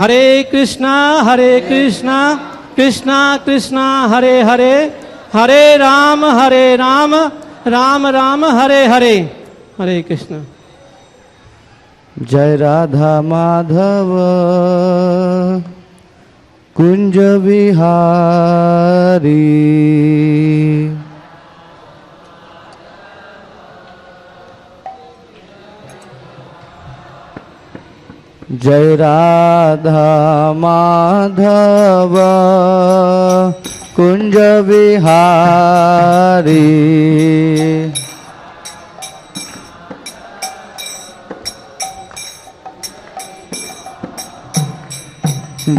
हरे कृष्णा कृष्णा कृष्णा हरे हरे, हरे राम राम राम हरे हरे। हरे कृष्णा। जय राधा माधव कुंज विहारी, जय राधा माधव कुंज विहारी,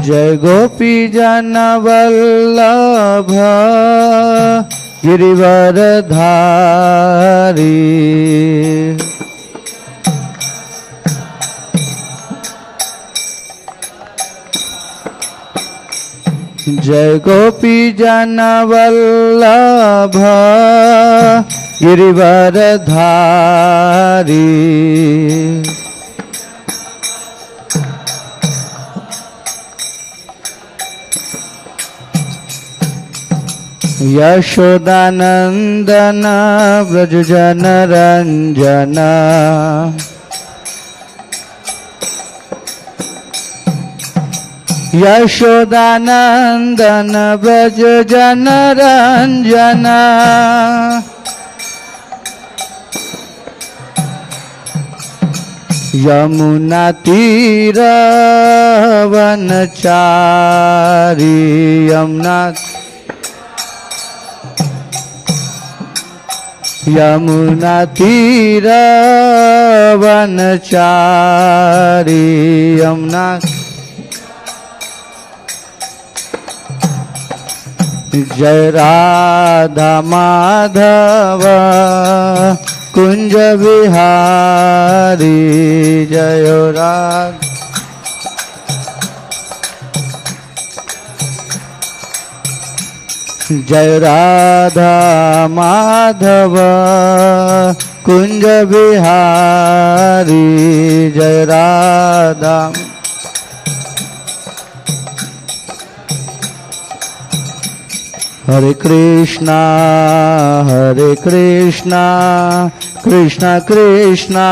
जय गोपी जन वल्लभ गिरिवरधारी, जय गोपी जन वल्लभ गिरिवरधारी, यशोदानंदन व्रज जन रंजन, यशोदानंदन व्रज जन रंजन, यमुना तीर वनचारी, यमुना तीर वनचारी, यमुना जय राधा माधव कुंज विहारी, जय राधा जय राधा माधव कुंज विहारी, जय राधा हरे कृष्णा कृष्णा कृष्णा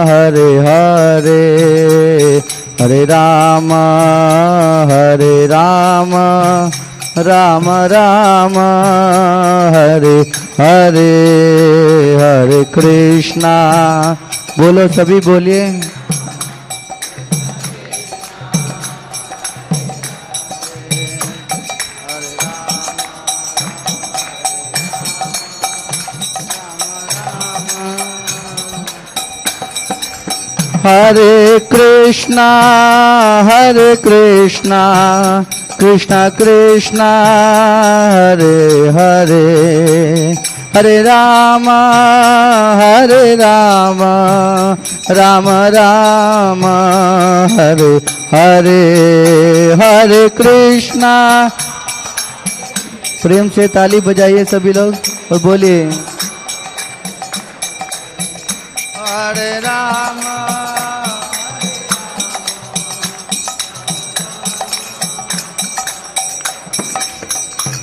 हरे हरे, हरे राम राम राम हरे हरे, हरे कृष्णा। बोलो सभी बोलिए, हरे कृष्णा कृष्णा कृष्णा हरे हरे, हरे राम राम राम हरे हरे, हरे कृष्णा। प्रेम से ताली बजाइए सभी लोग और बोलिए हरे राम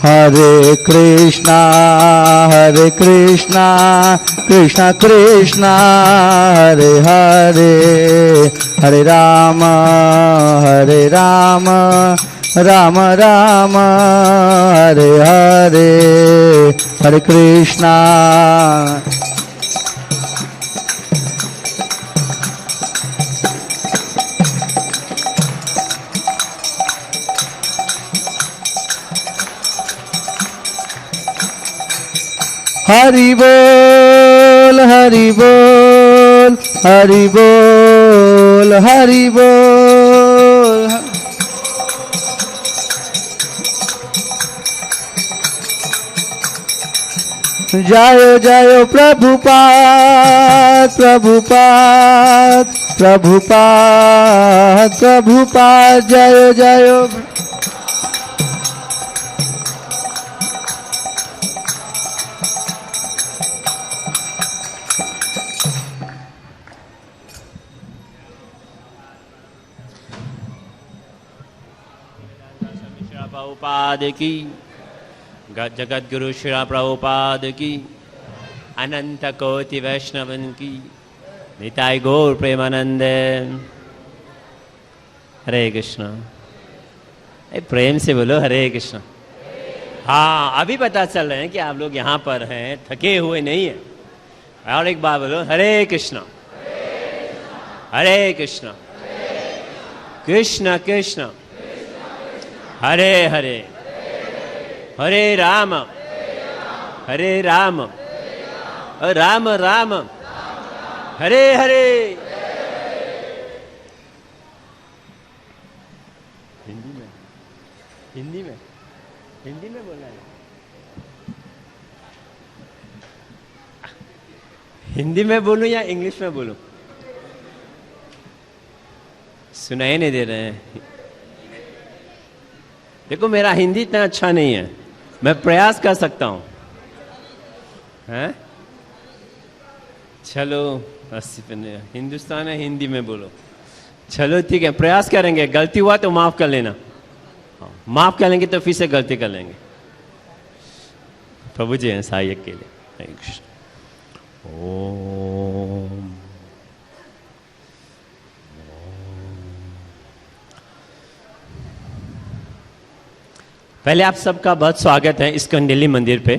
हरे कृष्णा कृष्णा कृष्णा हरे हरे, हरे राम राम राम हरे हरे, हरे कृष्णा। हरि बोल हरि बोल हरि बोल हरि बोल, जायो जायो प्रभुपाद प्रभुपाद प्रभुपाद प्रभुपाद, जायो जायो शिला प्रभुपाद की, जगत गुरु शिला प्रभुपाद की, अनंत कोटि वैष्णवन की, निताय गौर प्रेमानंद। हरे कृष्णा। प्रेम से बोलो हरे कृष्णा। हाँ, अभी पता चल रहे हैं कि आप लोग यहाँ पर हैं, थके हुए नहीं हैं। और एक बार बोलो हरे कृष्णा, हरे कृष्णा, कृष्ण कृष्ण हरे हरे, हरे राम, हरे राम, राम राम, हरे हरे। हिंदी में बोलना है। हिंदी में बोलूं या इंग्लिश में बोलूं? सुनाई नहीं दे रहे हैं। देखो, मेरा हिंदी इतना अच्छा नहीं है, मैं प्रयास कर सकता हूं। हैं? चलो, हिंदुस्तान है, हिंदी में बोलो। चलो ठीक है, प्रयास करेंगे। गलती हुआ तो माफ कर लेना, माफ कर लेंगे तो फिर से गलती कर लेंगे। प्रभु जी हैं सहायक के लिए। हरे कृष्ण। ओम पहले आप सबका बहुत स्वागत है इस्कॉन दिल्ली मंदिर पे।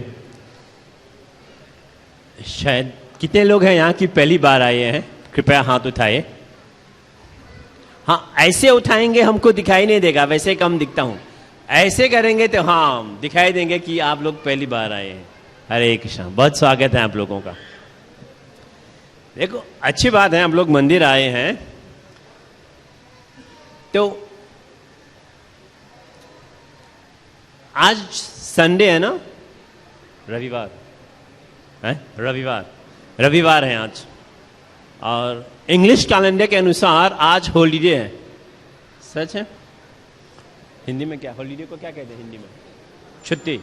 शायद कितने लोग हैं यहाँ की पहली बार आए हैं? कृपया हाथ उठाए। हाँ, ऐसे उठाएंगे हमको दिखाई नहीं देगा, वैसे कम दिखता हूं। ऐसे करेंगे तो हाँ दिखाई देंगे कि आप लोग पहली बार आए हैं। हरे कृष्ण। बहुत स्वागत है आप लोगों का। देखो, अच्छी बात है, हम लोग मंदिर आए हैं तो आज संडे है ना, रविवार है, रविवार है आज, और इंग्लिश कैलेंडर के अनुसार आज हॉलीडे है। सच है? हिंदी में क्या हॉलीडे को क्या कहते हैं? हिंदी में छुट्टी,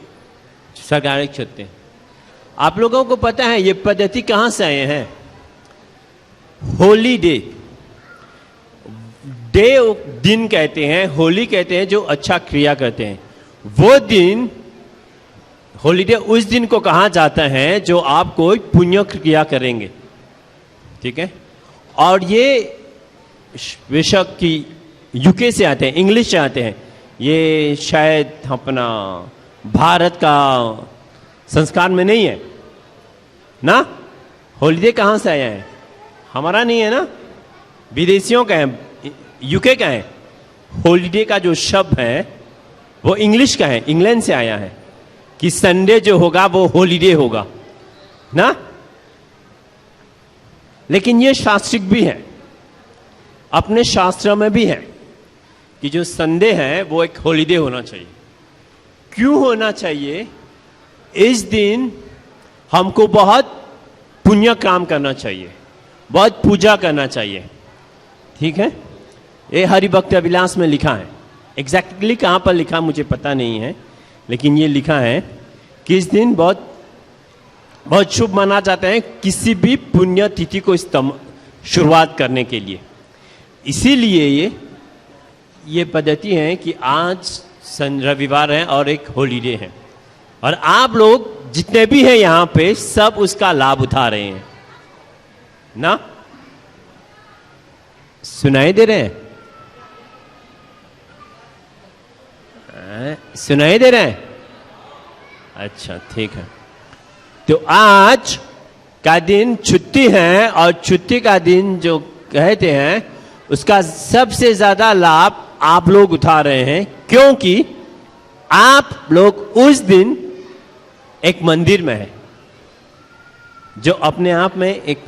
सरकारी छुट्टी। आप लोगों को पता है ये पद्धति कहां से आए हैं? हॉलीडे, डे दिन कहते हैं, होली कहते हैं जो अच्छा क्रिया करते हैं। वो दिन हॉलीडे उस दिन को कहा जाता है जो आप कोई पुण्य क्रिया करेंगे। ठीक है? और ये बेशक की यूके से आते हैं, इंग्लिश से आते हैं। ये शायद अपना भारत का संस्कार में नहीं है ना। हॉलीडे कहाँ से आया है? हमारा नहीं है ना, विदेशियों का है, यूके का है। हॉलीडे का जो शब्द है वो इंग्लिश का है, इंग्लैंड से आया है कि संडे जो होगा वो हॉलीडे होगा ना। लेकिन ये शास्त्रिक भी है, अपने शास्त्र में भी है कि जो संडे है वो एक हॉलीडे होना चाहिए। क्यों होना चाहिए? इस दिन हमको बहुत पुण्य काम करना चाहिए, बहुत पूजा करना चाहिए। ठीक है? ये हरिभक्त विलास में लिखा है। एग्जैक्टली कहाँ पर लिखा मुझे पता नहीं है, लेकिन ये लिखा है कि इस दिन बहुत बहुत शुभ माना जाता है किसी भी पुण्य तिथि को शुरुआत करने के लिए। इसीलिए ये पद्धति है कि आज रविवार है और एक हॉलीडे है, और आप लोग जितने भी हैं यहाँ पे सब उसका लाभ उठा रहे हैं ना। सुनाई दे रहे हैं? सुनाई दे रहे हैं? अच्छा, ठीक है। तो आज का दिन छुट्टी है, और छुट्टी का दिन जो कहते हैं उसका सबसे ज्यादा लाभ आप लोग उठा रहे हैं, क्योंकि आप लोग उस दिन एक मंदिर में है जो अपने आप में एक।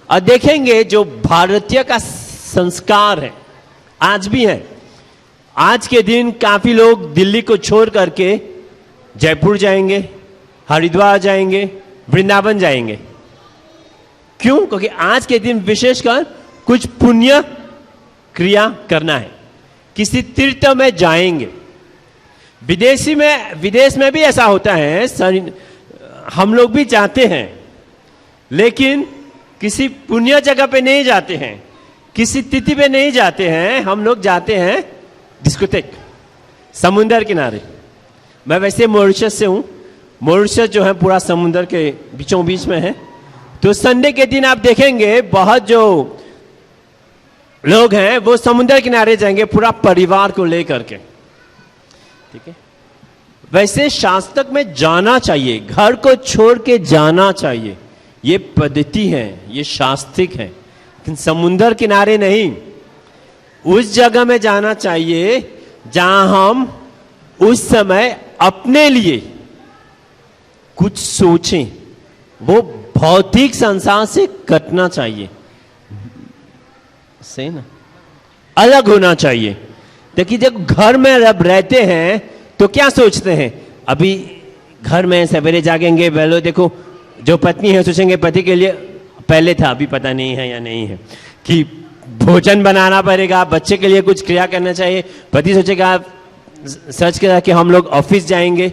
और देखेंगे जो भारतीय का संस्कार है आज भी है। आज के दिन काफी लोग दिल्ली को छोड़ करके जयपुर जाएंगे, हरिद्वार जाएंगे, वृंदावन जाएंगे। क्यों? क्योंकि आज के दिन विशेषकर कुछ पुण्य क्रिया करना है, किसी तीर्थ में जाएंगे। विदेश में भी ऐसा होता है, हम लोग भी जाते हैं, लेकिन किसी पुण्य जगह पे नहीं जाते हैं, किसी तिथि पे नहीं जाते हैं। हम लोग जाते हैं डिस्कोटेक, समुंदर किनारे। मैं वैसे मॉरिशस से हूँ। मॉरिशस जो है पूरा समुंदर के बीचों बीच में है। तो संडे के दिन आप देखेंगे बहुत जो लोग हैं वो समुंदर किनारे जाएंगे पूरा परिवार को लेकर के, ठीक है। वैसे शास्त्रक में जाना चाहिए, घर को छोड़ के जाना चाहिए, ये पद्धति है, ये शास्त्रिक है। लेकिन समुंदर किनारे नहीं, उस जगह में जाना चाहिए जहां हम उस समय अपने लिए कुछ सोचें। वो भौतिक संसार से कटना चाहिए, सही ना, अलग होना चाहिए। देखिए जब घर में जब रहते हैं तो क्या सोचते हैं, अभी घर में सवेरे जागेंगे, पहले देखो जो पत्नी है सोचेंगे पति के लिए, पहले था अभी पता नहीं है या नहीं है, कि भोजन बनाना पड़ेगा, बच्चे के लिए कुछ क्रिया करना चाहिए। पति सोचेगा, सर्च करा कि हम लोग ऑफिस जाएंगे,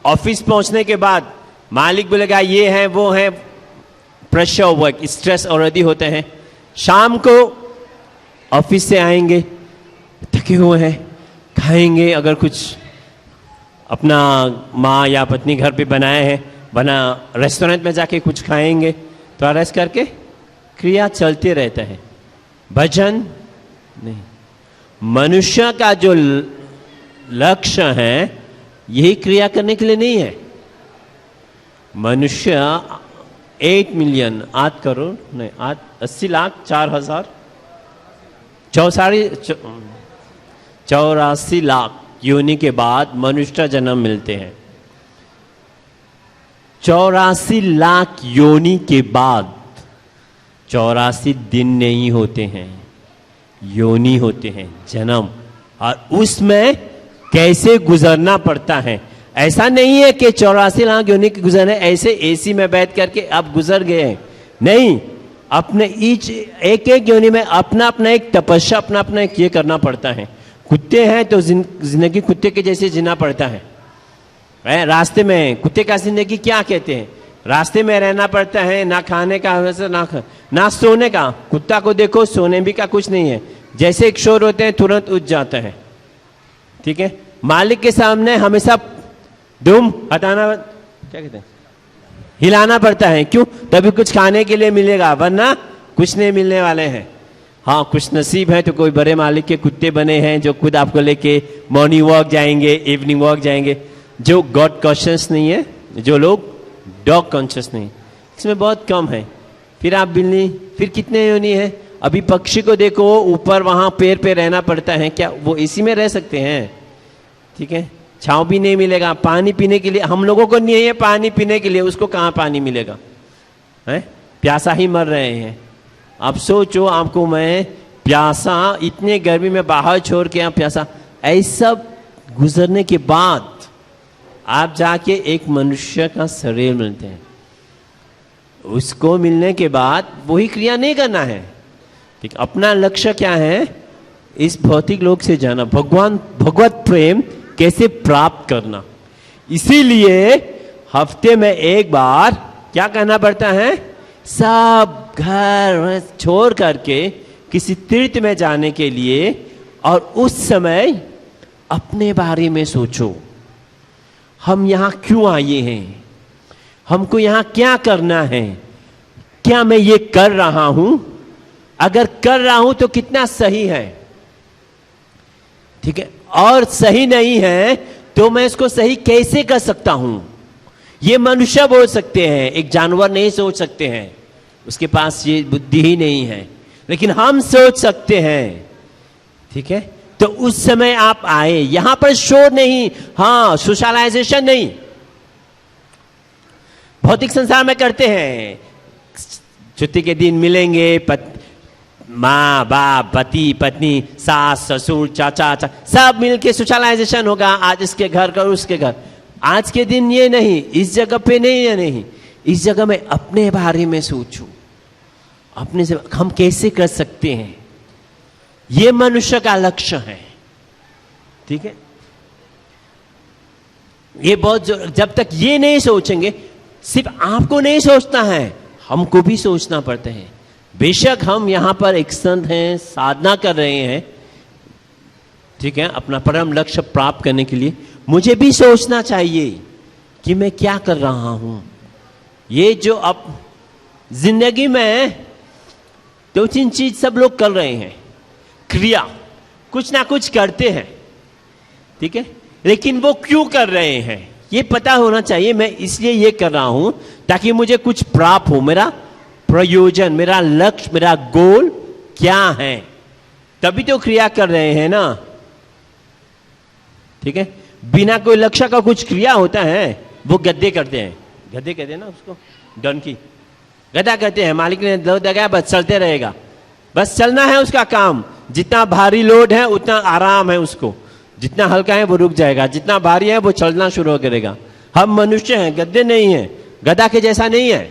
ऑफिस पहुंचने के बाद मालिक बोलेगा ये है वो है, प्रेशर वर्क, स्ट्रेस ऑलरेडी होते हैं। शाम को ऑफिस से आएंगे, थके हुए हैं, खाएंगे, अगर कुछ अपना माँ या पत्नी घर पे बनाए हैं, बना रेस्टोरेंट में जाके कुछ खाएंगे, तो रेस्ट करके क्रिया चलते रहता है, भजन नहीं। मनुष्य का जो लक्ष्य है यही क्रिया करने के लिए नहीं है। मनुष्य 8 मिलियन 8 करोड़ नहीं 80 लाख 4,000 84 लाख योनि के बाद मनुष्य जन्म मिलते हैं। 84 लाख योनि के बाद 84 दिन नहीं होते हैं, योनि होते हैं, जन्म। और उसमें कैसे गुजरना पड़ता है, ऐसा नहीं है कि 84 लाख योनि के गुजरने ऐसे एसी में बैठ करके आप गुजर गए, नहीं। अपने एक एक योनि में अपना अपना एक तपस्या, अपना अपना एक ये करना पड़ता है। कुत्ते हैं तो जिंदगी कुत्ते के जैसे जीना पड़ता है। रास्ते में कुत्ते का जिंदगी क्या कहते हैं, रास्ते में रहना पड़ता है, ना खाने का वैसे ना सोने का। कुत्ता को देखो, सोने भी का कुछ नहीं है, जैसे एक शोर होते हैं तुरंत उठ जाता है, ठीक है। मालिक के सामने हमेशा दुम हटाना, क्या कहते हैं, हिलाना पड़ता है। क्यों? तभी कुछ खाने के लिए मिलेगा, वरना कुछ नहीं मिलने वाले हैं। हाँ, कुछ नसीब है तो कोई बड़े मालिक के कुत्ते बने हैं जो खुद आपको लेके मॉर्निंग वॉक जाएंगे, इवनिंग वॉक जाएंगे। जो गॉड कॉन्शियस नहीं है, जो लोग डॉग कॉन्शियस नहीं, इसमें बहुत कम है। फिर आप बिल्ली, फिर कितने योनि है। अभी पक्षी को देखो, ऊपर वहां पेड़ पे रहना पड़ता है, क्या वो इसी में रह सकते हैं? ठीक है, छांव भी नहीं मिलेगा, पानी पीने के लिए हम लोगों को नहीं है पानी पीने के लिए, उसको कहाँ पानी मिलेगा है? प्यासा ही मर रहे हैं। अब सोचो, आपको मैं प्यासा, इतने गर्मी में बाहर छोड़ के आप प्यासा, ऐसा गुजरने के बाद आप जाके एक मनुष्य का शरीर मिलते हैं। उसको मिलने के बाद वही क्रिया नहीं करना है, ठीक। अपना लक्ष्य क्या है? इस भौतिक लोक से जाना, भगवत प्रेम कैसे प्राप्त करना। इसीलिए हफ्ते में एक बार क्या करना पड़ता है? सब घर छोड़ करके किसी तीर्थ में जाने के लिए, और उस समय अपने बारे में सोचो, हम यहां क्यों आए हैं, हमको यहां क्या करना है, क्या मैं ये कर रहा हूं, अगर कर रहा हूं तो कितना सही है, ठीक है, और सही नहीं है तो मैं इसको सही कैसे कर सकता हूं। ये मनुष्य बोल सकते हैं, एक जानवर नहीं सोच सकते हैं, उसके पास ये बुद्धि ही नहीं है, लेकिन हम सोच सकते हैं, ठीक है। तो उस समय आप आए, यहां पर शोर नहीं, हाँ सोशलाइजेशन नहीं, भौतिक संसार में करते हैं। छुट्टी के दिन मिलेंगे, माँ बाप, पति पत्नी, सास ससुर, चाचा सब मिलके सोशलाइजेशन होगा, आज इसके घर का उसके घर। आज के दिन ये नहीं, इस जगह पे नहीं, ये नहीं, इस जगह में अपने बारे में सोचो, अपने से हम कैसे कर सकते हैं। ये मनुष्य का लक्ष्य है, ठीक है। ये बहुत जब तक ये नहीं सोचेंगे, सिर्फ आपको नहीं सोचना है, हमको भी सोचना पड़ता है। बेशक हम यहां पर एक संत हैं, साधना कर रहे हैं, ठीक है, अपना परम लक्ष्य प्राप्त करने के लिए मुझे भी सोचना चाहिए कि मैं क्या कर रहा हूं। ये जो अब जिंदगी में 2-3 चीज सब लोग कर रहे हैं, क्रिया, कुछ ना कुछ करते हैं, ठीक है, लेकिन वो क्यों कर रहे हैं ये पता होना चाहिए। मैं इसलिए ये कर रहा हूं ताकि मुझे कुछ प्राप्त हो, मेरा प्रयोजन, मेरा लक्ष्य, मेरा गोल क्या है, तभी तो क्रिया कर रहे हैं ना, ठीक है। बिना कोई लक्ष्य का कुछ क्रिया होता है, वो गद्दे करते हैं, गद्दे कहते हैं ना उसको, डंकी, गधा कहते हैं, मालिक ने दो दगा, बस चलते रहेगा, बस चलना है उसका काम। जितना भारी लोड है उतना आराम है उसको, जितना हल्का है वो रुक जाएगा, जितना भारी है वो चलना शुरू करेगा। हम मनुष्य हैं, गद्दे नहीं है, गधा के जैसा नहीं है,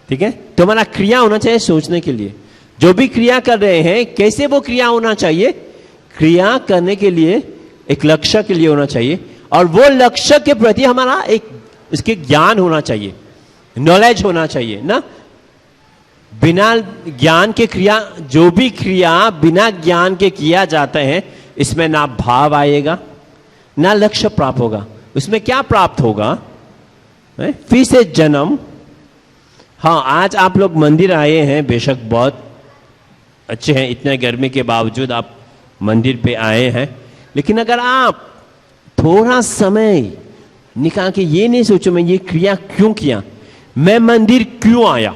ठीक है। तो हमारा क्रिया होना चाहिए सोचने के लिए। जो भी क्रिया कर रहे हैं कैसे वो क्रिया होना चाहिए, क्रिया करने के लिए एक लक्ष्य के लिए होना चाहिए, और वो लक्ष्य के प्रति हमारा एक उसके ज्ञान होना चाहिए, नॉलेज होना चाहिए ना। बिना ज्ञान के क्रिया, जो भी क्रिया बिना ज्ञान के किया जाता है, इसमें ना भाव आएगा ना लक्ष्य प्राप्त होगा। उसमें क्या प्राप्त होगा, फिर से जन्म। हाँ, आज आप लोग मंदिर आए हैं, बेशक बहुत अच्छे हैं, इतने गर्मी के बावजूद आप मंदिर पे आए हैं, लेकिन अगर आप थोड़ा समय निकाल के ये नहीं सोचो मैं ये क्रिया क्यों किया, मैं मंदिर क्यों आया,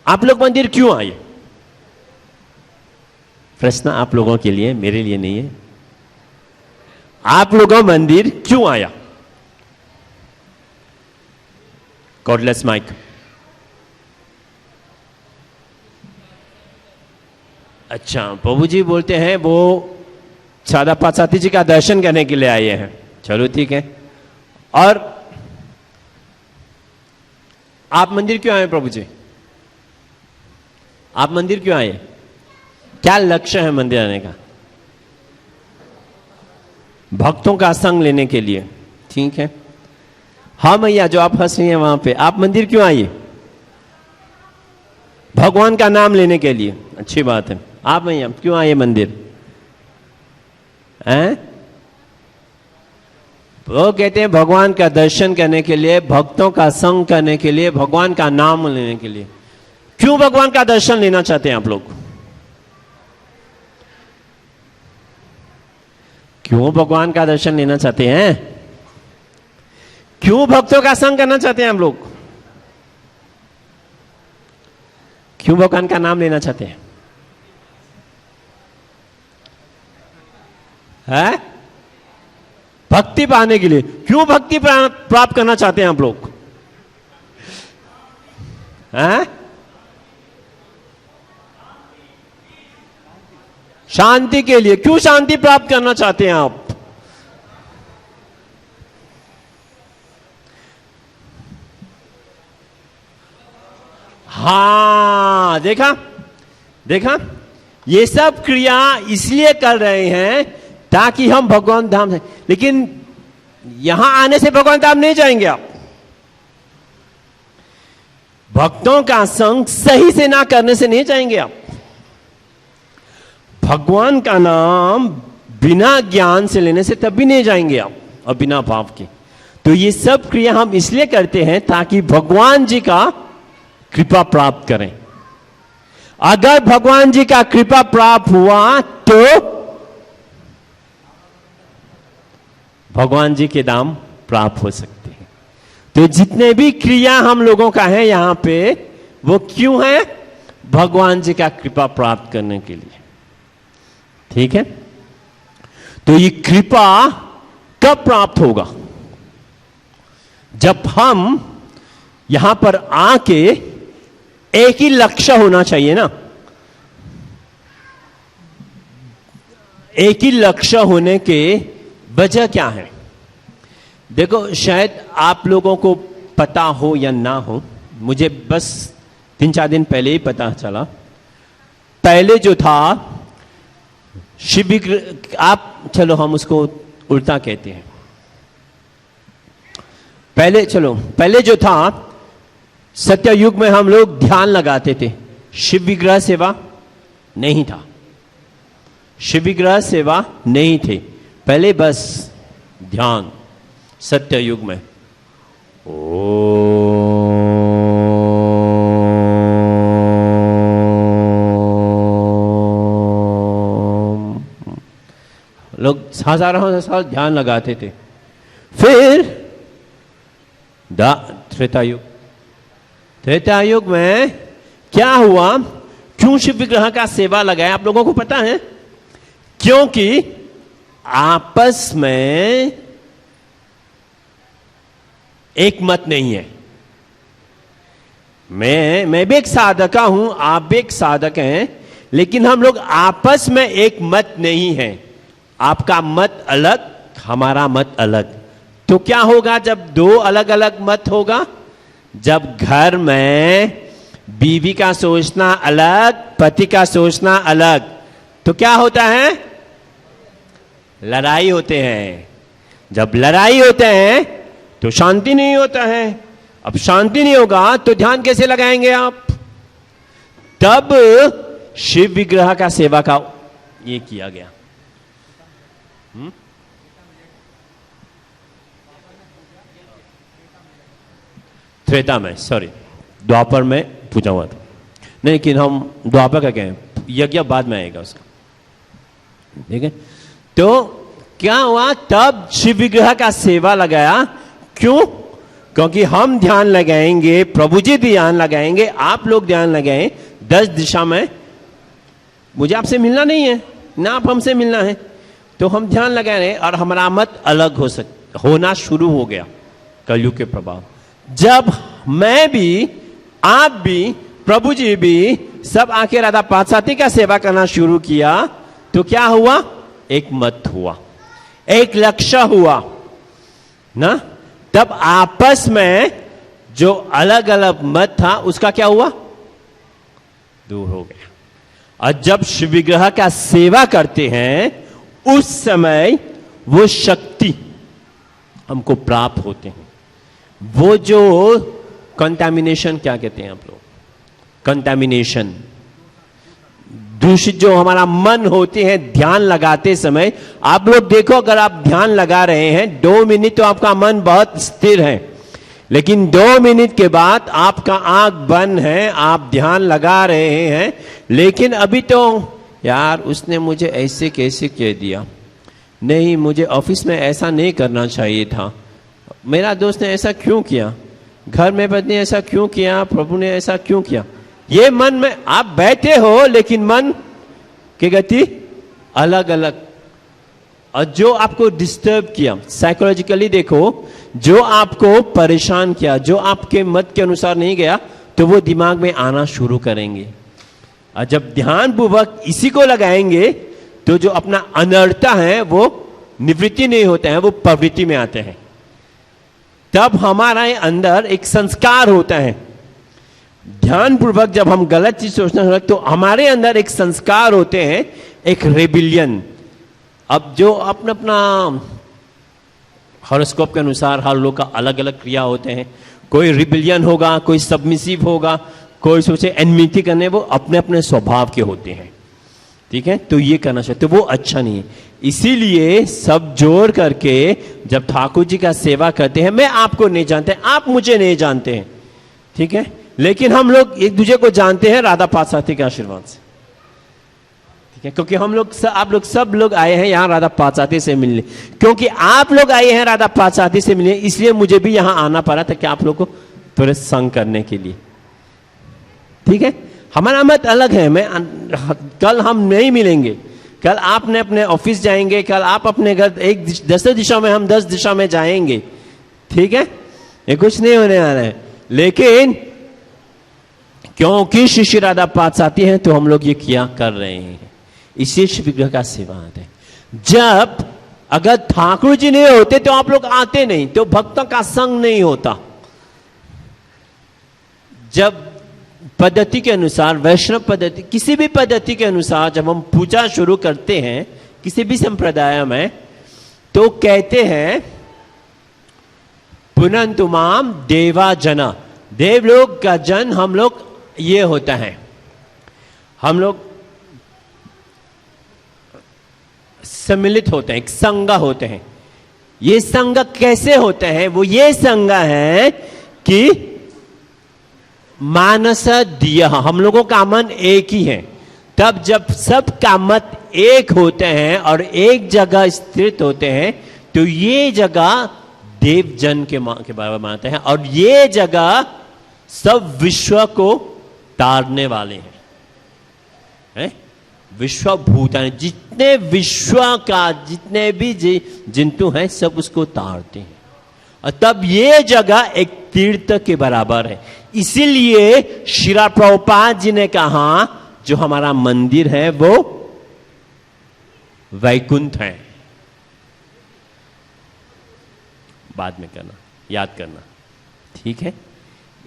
आप लोग मंदिर क्यों आए, प्रश्न आप लोगों के लिए, मेरे लिए नहीं है। आप लोगों मंदिर क्यों आया, कॉर्डलेस माइक। अच्छा, प्रभु जी बोलते हैं वो सादा पासाती जी का दर्शन करने के लिए आए हैं, चलो ठीक है। और आप मंदिर क्यों आए प्रभु जी, आप मंदिर क्यों आए, क्या लक्ष्य है मंदिर आने का, भक्तों का संग लेने के लिए, ठीक है। हाँ मैया, जो आप हंस रही हैं वहां पे, आप मंदिर क्यों आइए, भगवान का नाम लेने के लिए, अच्छी बात है। आप मैया क्यों आइए मंदिर, हैं? वो कहते हैं भगवान का दर्शन करने के लिए, भक्तों का संग करने के लिए, भगवान का नाम लेने के लिए। क्यों भगवान का दर्शन लेना चाहते हैं आप लोग, क्यों भगवान का दर्शन लेना चाहते हैं, क्यों भक्तों का संग करना चाहते हैं हम लोग, क्यों भगवान का नाम लेना चाहते हैं, है? भक्ति पाने के लिए। क्यों भक्ति प्राप्त करना चाहते हैं आप लोग, हैं? शांति के लिए। क्यों शांति प्राप्त करना चाहते हैं आप, हाँ, देखा देखा, ये सब क्रिया इसलिए कर रहे हैं ताकि हम भगवान धाम से, लेकिन यहां आने से भगवान धाम नहीं जाएंगे आप। भक्तों का संग सही से ना करने से नहीं जाएंगे आप। भगवान का नाम बिना ज्ञान से लेने से तब भी नहीं जाएंगे आप, और बिना भाव के। तो ये सब क्रिया हम इसलिए करते हैं ताकि भगवान जी का कृपा प्राप्त करें। अगर भगवान जी का कृपा प्राप्त हुआ तो भगवान जी के दाम प्राप्त हो सकते हैं। तो जितने भी क्रिया हम लोगों का है यहां पे, वो क्यों है, भगवान जी का कृपा प्राप्त करने के लिए, ठीक है। तो ये कृपा कब प्राप्त होगा, जब हम यहां पर आके, एक ही लक्ष्य होना चाहिए ना, एक ही लक्ष्य होने के वजह क्या है। देखो, शायद आप लोगों को पता हो या ना हो, मुझे बस 3-4 दिन पहले ही पता चला। पहले जो था शिव विग्रह, आप चलो हम उसको उल्टा कहते हैं, पहले जो था सत्ययुग में हम लोग ध्यान लगाते थे, शिव विग्रह सेवा नहीं था। शिव विग्रह सेवा नहीं थे, पहले बस ध्यान। सत्य युग में लोग हजारों साल ध्यान लगाते थे। फिर त्रेता युग में क्या हुआ, क्यों शिव विग्रह का सेवा लगाया आप लोगों को पता है? क्योंकि आपस में एक मत नहीं है। मैं भी एक साधक हूं, आप भी एक साधक हैं, लेकिन हम लोग आपस में एक मत नहीं है। आपका मत अलग, हमारा मत अलग। तो क्या होगा जब दो अलग अलग मत होगा? जब घर में बीवी का सोचना अलग, पति का सोचना अलग, तो क्या होता है? लड़ाई होते हैं। जब लड़ाई होते हैं तो शांति नहीं होता है। अब शांति नहीं होगा तो ध्यान कैसे लगाएंगे आप? तब शिव विग्रह का सेवा का ये किया गया। त्रेता में, सॉरी, द्वापर में पूछा हुआ था। नहीं, लेकिन हम द्वापर का कहें, यज्ञ बाद में आएगा उसका, ठीक है। तो क्या हुआ, तब शिव विग्रह का सेवा लगाया। क्यों? क्योंकि हम ध्यान लगाएंगे, प्रभु जी ध्यान लगाएंगे, आप लोग ध्यान लगाएं 10 दिशा में। मुझे आपसे मिलना नहीं है ना, आप हमसे मिलना है, तो हम ध्यान लगा रहे हैं और हमारा मत अलग होना शुरू हो गया कलयुग के प्रभाव। जब मैं भी, आप भी, प्रभु जी भी सब आके राधा पार्थसारथी का सेवा करना शुरू किया, तो क्या हुआ? एक मत हुआ, एक लक्ष्य हुआ ना। तब आपस में जो अलग अलग मत था उसका क्या हुआ? दूर हो गया। और जब शिव विग्रह का सेवा करते हैं उस समय वो शक्ति हमको प्राप्त होते हैं। वो जो कंटामिनेशन, क्या कहते हैं आप लोग? कंटामिनेशन, दूषित जो हमारा मन होते हैं ध्यान लगाते समय। आप लोग देखो, अगर आप ध्यान लगा रहे हैं 2 मिनट तो आपका मन बहुत स्थिर है, लेकिन 2 मिनट के बाद आपका आंख बंद है, आप ध्यान लगा रहे हैं, लेकिन अभी तो यार उसने मुझे ऐसे कैसे कह दिया, नहीं मुझे ऑफिस में ऐसा नहीं करना चाहिए था, मेरा दोस्त ने ऐसा क्यों किया, घर में पत्नी ऐसा क्यों किया, प्रभु ने ऐसा क्यों किया। ये मन में आप बैठे हो, लेकिन मन की गति अलग अलग। और जो आपको डिस्टर्ब किया साइकोलॉजिकली, देखो, जो आपको परेशान किया, जो आपके मत के अनुसार नहीं गया, तो वो दिमाग में आना शुरू करेंगे। और जब ध्यान पूर्वक इसी को लगाएंगे तो जो अपना अनर्थता है वो निवृत्ति नहीं होता है, वो प्रवृत्ति में आते हैं। तब हमारे अंदर एक संस्कार होता है। ध्यान पूर्वक जब हम गलत चीज सोचना शुरू तो हमारे अंदर एक संस्कार होते हैं, एक रेबिलियन। अब जो अपना अपना हॉरोस्कोप के अनुसार हर लोग का अलग अलग क्रिया होते हैं। कोई रिबिलियन होगा, कोई सबमिसिव होगा, कोई सोचे एनमिटी करने, वो अपने अपने स्वभाव के होते हैं, ठीक है। तो ये करना चाहिए, तो वो अच्छा नहीं है। इसीलिए सब जोड़ करके जब ठाकुर जी का सेवा करते हैं, मैं आपको नहीं जानते, आप मुझे नहीं जानते हैं, ठीक है, लेकिन हम लोग एक दूसरे को जानते हैं राधा पार्थसारथी के आशीर्वाद से, ठीक है। क्योंकि हम लोग आप लोग सब लोग आए हैं यहाँ राधा पार्थसारथी से मिलने, क्योंकि आप लोग आए हैं राधा पार्थसारथी से मिलने, इसलिए मुझे भी यहाँ आना पड़ा था कि आप लोग को थोड़े संग करने के लिए, ठीक है। हमारा मत अलग है। कल हम नहीं मिलेंगे, कल आपने अपने ऑफिस जाएंगे, कल आप अपने घर, एक 10 दिशा में, हम 10 दिशा में जाएंगे, ठीक है। ये कुछ नहीं होने वाला है, लेकिन क्योंकि श्री राधा पार्थसारथी हैं तो हम लोग ये किया कर रहे हैं। इसी शिव विग्रह का सेवा आते हैं। जब अगर ठाकुर जी नहीं होते तो आप लोग आते नहीं, तो भक्तों का संग नहीं होता। जब पद्धति के अनुसार, वैष्णव पद्धति, किसी भी पद्धति के अनुसार जब हम पूजा शुरू करते हैं किसी भी संप्रदाय में, तो कहते हैं पुनन्तु माम देवा जना, देवलोक का जन हम लोग ये होता है। हम लोग सम्मिलित होते हैं, एक संघ होते हैं। ये संघ कैसे होते हैं? वो ये संघ है कि मानस दिय, हम लोगों का मन एक ही है। तब जब सब का मत एक होते हैं और एक जगह स्थित होते हैं तो ये जगह देवजन के बराबर मानते हैं और ये जगह सब विश्व को तारने वाले हैं। विश्व भूतान, जितने विश्व का जितने भी जंतु हैं सब उसको तारते हैं और तब ये जगह एक तीर्थ के बराबर है। इसीलिए श्रील प्रभुपाद जी ने कहा जो हमारा मंदिर है वो वैकुंठ है। बाद में करना, याद करना, ठीक है।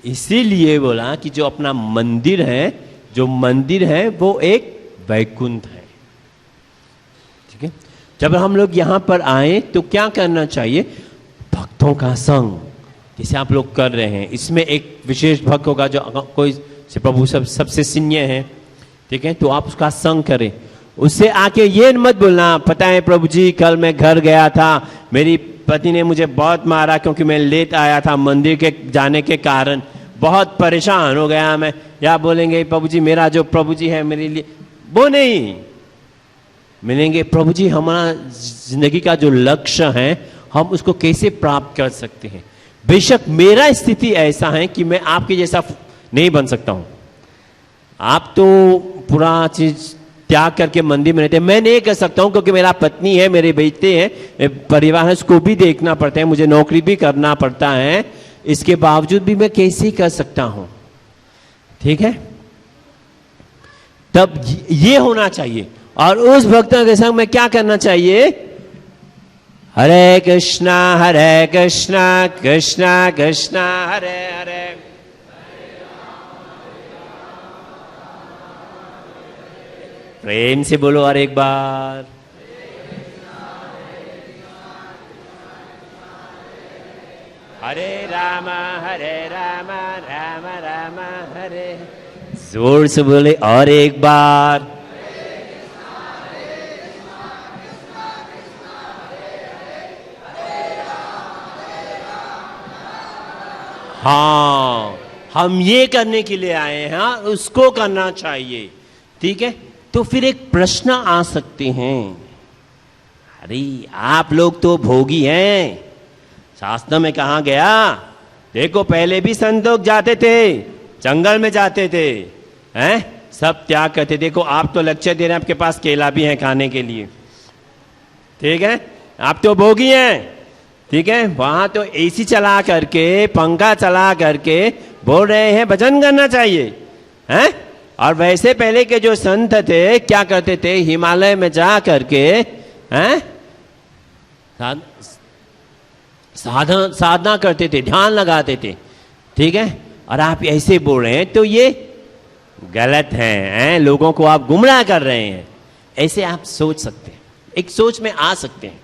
इसीलिए बोला कि जो अपना मंदिर है, जो मंदिर है वो एक वैकुंठ है, ठीक है। जब हम लोग यहां पर आए तो क्या करना चाहिए? भक्तों का संग, जैसे आप लोग कर रहे हैं। इसमें एक विशेष भक्त होगा जो कोई से प्रभु सबसे सीनियर है, ठीक है, तो आप उसका संग करें। उससे आके ये मत बोलना, पता है प्रभु जी कल मैं घर गया था, मेरी पति ने मुझे बहुत मारा क्योंकि मैं लेट आया था मंदिर के जाने के कारण, बहुत परेशान हो गया मैं। या बोलेंगे प्रभु जी मेरा जो प्रभु जी है मेरे लिए, वो नहीं मिलेंगे। प्रभु जी हमारा जिंदगी का जो लक्ष्य है हम उसको कैसे प्राप्त कर सकते हैं। बेशक मेरा स्थिति ऐसा है कि मैं आपके जैसा नहीं बन सकता हूं। आप तो पूरा चीज त्याग करके मंदिर में रहते हैं, मैं नहीं कर सकता हूं क्योंकि मेरा पत्नी है, मेरे बेटे हैं, परिवार है, उसको भी देखना पड़ता है, मुझे नौकरी भी करना पड़ता है। इसके बावजूद भी मैं कैसे कर सकता हूं, ठीक है। तब ये होना चाहिए। और उस भक्तों के संग में क्या करना चाहिए? हरे कृष्णा कृष्णा कृष्णा हरे हरे, प्रेम से बोलो और एक बार, हरे राम राम राम हरे। जोर से बोले और एक बार, हाँ हम ये करने के लिए आए हैं, उसको करना चाहिए, ठीक है। तो फिर एक प्रश्न आ सकते हैं, अरे आप लोग तो भोगी हैं, शास्त्र में कहा गया, देखो पहले भी संत लोग जाते थे, जंगल में जाते थे, हैं, सब त्याग करते। देखो आप तो लेक्चर दे रहे हैं, आपके पास केला भी है खाने के लिए, ठीक है, आप तो भोगी हैं, ठीक है। वहां तो एसी चला करके, पंखा चला करके बोल रहे हैं भजन करना चाहिए, हैं। और वैसे पहले के जो संत थे क्या करते थे? हिमालय में जा करके, हैं, साधना करते थे, ध्यान लगाते थे, ठीक है। और आप ऐसे बोल रहे हैं तो ये गलत है, लोगों को आप गुमराह कर रहे हैं। ऐसे आप सोच सकते हैं, एक सोच में आ सकते हैं।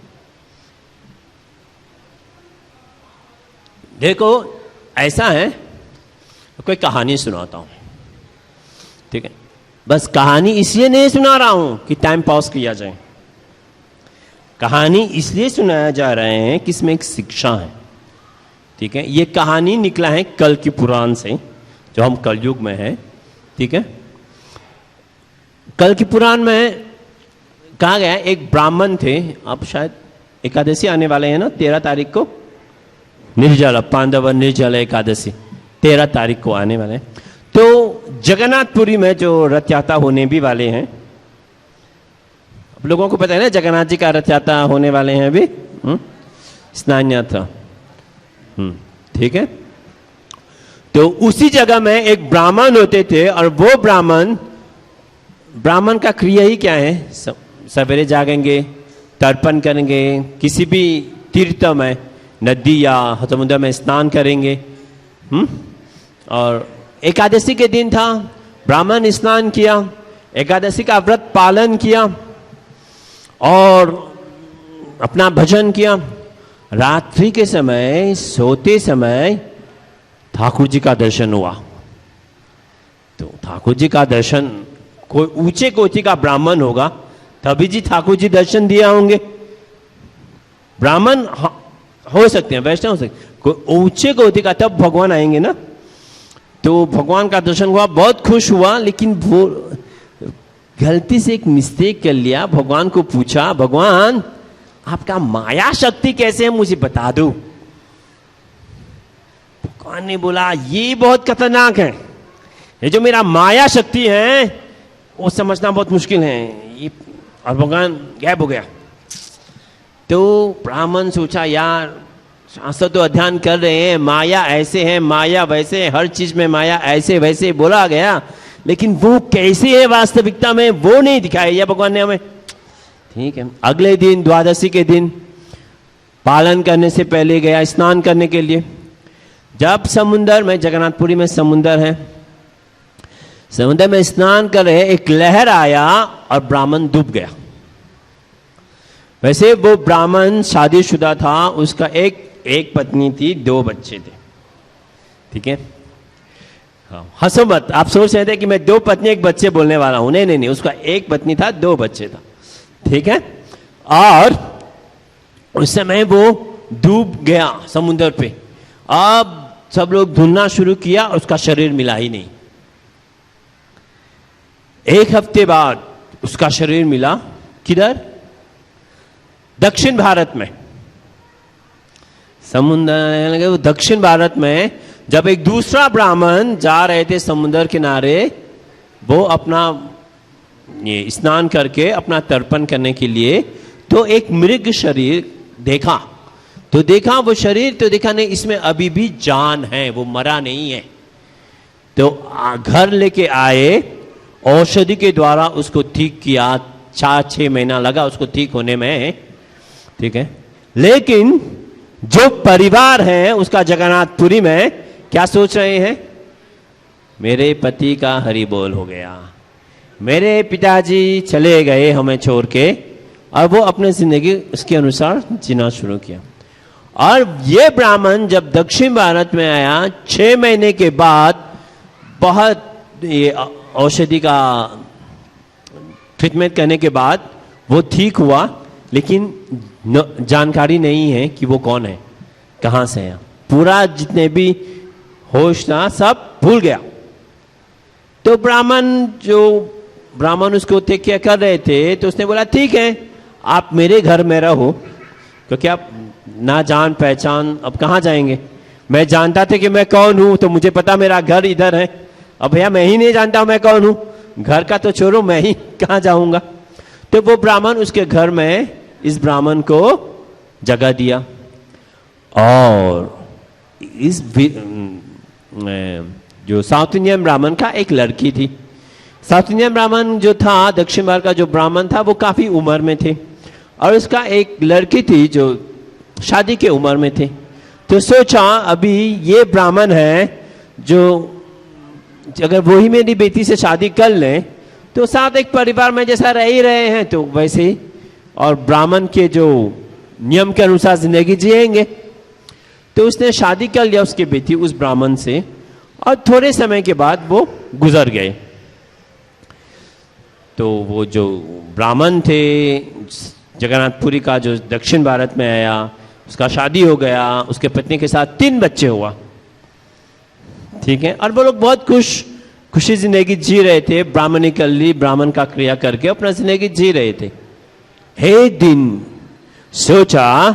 देखो ऐसा है, कोई कहानी सुनाता हूं, ठीक है। बस कहानी इसलिए नहीं सुना रहा हूं कि टाइम पास किया जाए, कहानी इसलिए सुनाया जा रहे हैं कि इसमें एक शिक्षा है, ठीक है। ये कहानी निकला है कल की पुराण से, जो हम कलयुग में हैं, ठीक है। कल की पुराण में कहा गया एक ब्राह्मण थे, अब शायद एकादशी आने वाले हैं ना, 13 तारीख को निर्जला, पांडव निर्जला एकादशी 13 तारीख को आने वाले हैं। तो जगन्नाथपुरी में जो रथ यात्रा होने भी वाले हैं, आप लोगों को पता है ना जगन्नाथ जी का रथ यात्रा होने वाले हैं अभी, स्नान यात्रा, ठीक है। तो उसी जगह में एक ब्राह्मण होते थे और वो ब्राह्मण का क्रिया ही क्या है? सवेरे जागेंगे, तर्पण करेंगे, किसी भी तीर्थ में, नदी या समुद्र में स्नान करेंगे, और एकादशी के दिन था, ब्राह्मण स्नान किया, एकादशी का व्रत पालन किया और अपना भजन किया। रात्रि के समय सोते समय ठाकुर जी का दर्शन हुआ। तो ठाकुर जी का दर्शन, कोई ऊंचे कोटि का ब्राह्मण होगा कभी जी ठाकुर जी दर्शन दिया होंगे। ब्राह्मण हो सकते हैं, वैष्णव हो सकते, कोई ऊंचे कोटि का, तब भगवान आएंगे ना। तो भगवान का दर्शन हुआ, बहुत खुश हुआ, लेकिन वो गलती से एक मिस्टेक कर लिया। भगवान को पूछा, भगवान आपका माया शक्ति कैसे है, मुझे बता दो। भगवान ने बोला ये बहुत खतरनाक है, ये जो मेरा माया शक्ति है वो समझना बहुत मुश्किल है ये। और भगवान गायब हो गया। तो ब्राह्मण सोचा यार शास्त्र तो अध्ययन कर रहे हैं, माया ऐसे है, माया वैसे है, हर चीज में माया ऐसे वैसे बोला गया, लेकिन वो कैसे है वास्तविकता में वो नहीं दिखाया या भगवान ने हमें। ठीक है, अगले दिन द्वादशी के दिन पालन करने से पहले गया स्नान करने के लिए। जब समुंदर में, जगन्नाथपुरी में समुंदर है, समुद्र में स्नान कर रहे, एक लहर आया और ब्राह्मण डूब गया। वैसे वो ब्राह्मण शादीशुदा था, उसका एक पत्नी थी, 2 बच्चे थे। ठीक है, हंसो मत, आप सोच रहे थे कि मैं 2 पत्नी 1 बच्चे बोलने वाला हूं। नहीं, उसका 1 पत्नी था, 2 बच्चे था। ठीक है, और उस समय वो डूब गया समुद्र पे। अब सब लोग ढूंढना शुरू किया, उसका शरीर मिला ही नहीं। 1 हफ्ते बाद उसका शरीर मिला, किधर? दक्षिण भारत में। समुद्र दक्षिण भारत में जब एक दूसरा ब्राह्मण जा रहे थे समुद्र किनारे, वो अपना ये स्नान करके अपना तर्पण करने के लिए, तो एक मृग शरीर देखा। तो देखा वो शरीर, तो देखा नहीं इसमें अभी भी जान है, वो मरा नहीं है। तो घर लेके आए, औषधि के द्वारा उसको ठीक किया। 4-6 महीना लगा उसको ठीक होने में। ठीक है, लेकिन जो परिवार है उसका जगन्नाथपुरी में क्या सोच रहे हैं? मेरे पति का हरि बोल हो गया, मेरे पिताजी चले गए हमें छोड़ के, और वो अपने जिंदगी उसके अनुसार जीना शुरू किया। और ये ब्राह्मण जब दक्षिण भारत में आया, 6 महीने के बाद बहुत ये औषधि का ट्रीटमेंट करने के बाद वो ठीक हुआ, लेकिन जानकारी नहीं है कि वो कौन है, कहाँ से है। पूरा जितने भी होश था सब भूल गया। तो ब्राह्मण उसको टेक केयर कर रहे थे, तो उसने बोला ठीक है आप मेरे घर में रहो, क्योंकि आप ना जान पहचान, अब कहाँ जाएंगे। मैं जानता था कि मैं कौन हूं, तो मुझे पता मेरा घर इधर है। अब भैया मैं ही नहीं जानता मैं कौन हूं, घर का तो छोड़ो, मैं ही कहाँ जाऊंगा। तो वो ब्राह्मण उसके घर में इस ब्राह्मण को जगह दिया। और इस जो साउथ इंडियन ब्राह्मण का एक लड़की थी। साउथ इंडियन ब्राह्मण जो था, दक्षिण भारत का जो ब्राह्मण था, वो काफी उम्र में थे, और उसका एक लड़की थी जो शादी के उम्र में थे। तो सोचा अभी ये ब्राह्मण है जो अगर वही मेरी बेटी से शादी कर लें तो साथ एक परिवार में जैसा रह ही रहे हैं, तो वैसे ही, और ब्राह्मण के जो नियम के अनुसार जिंदगी जिएंगे। तो उसने शादी कर लिया उसकी बेटी उस ब्राह्मण से, और थोड़े समय के बाद वो गुजर गए। तो वो जो ब्राह्मण थे जगन्नाथपुरी का, जो दक्षिण भारत में आया, उसका शादी हो गया, उसके पत्नी के साथ 3 बच्चे हुआ। ठीक है, और वो लोग बहुत खुशी जिंदगी जी रहे थे, ब्राह्मणिकली ब्राह्मण का क्रिया करके अपना जिंदगी जी रहे थे। एक दिन सोचा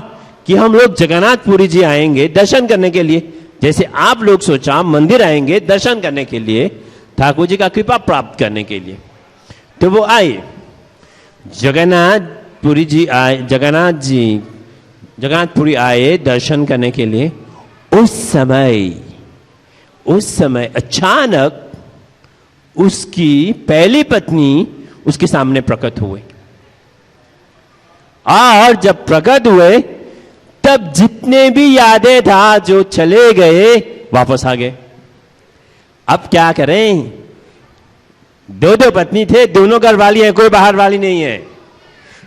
कि हम लोग जगन्नाथपुरी जी आएंगे दर्शन करने के लिए, जैसे आप लोग सोचा मंदिर आएंगे दर्शन करने के लिए, ठाकुर जी का कृपा प्राप्त करने के लिए। तो वो आए, जगन्नाथपुरी जी आए, जगन्नाथपुरी आए दर्शन करने के लिए। उस समय अचानक उसकी पहली पत्नी उसके सामने प्रकट हुए, और जब प्रकट हुए तब जितने भी यादें था जो चले गए वापस आ गए। अब क्या करें, 2 पत्नी थे, दोनों घर वाली है, कोई बाहर वाली नहीं है।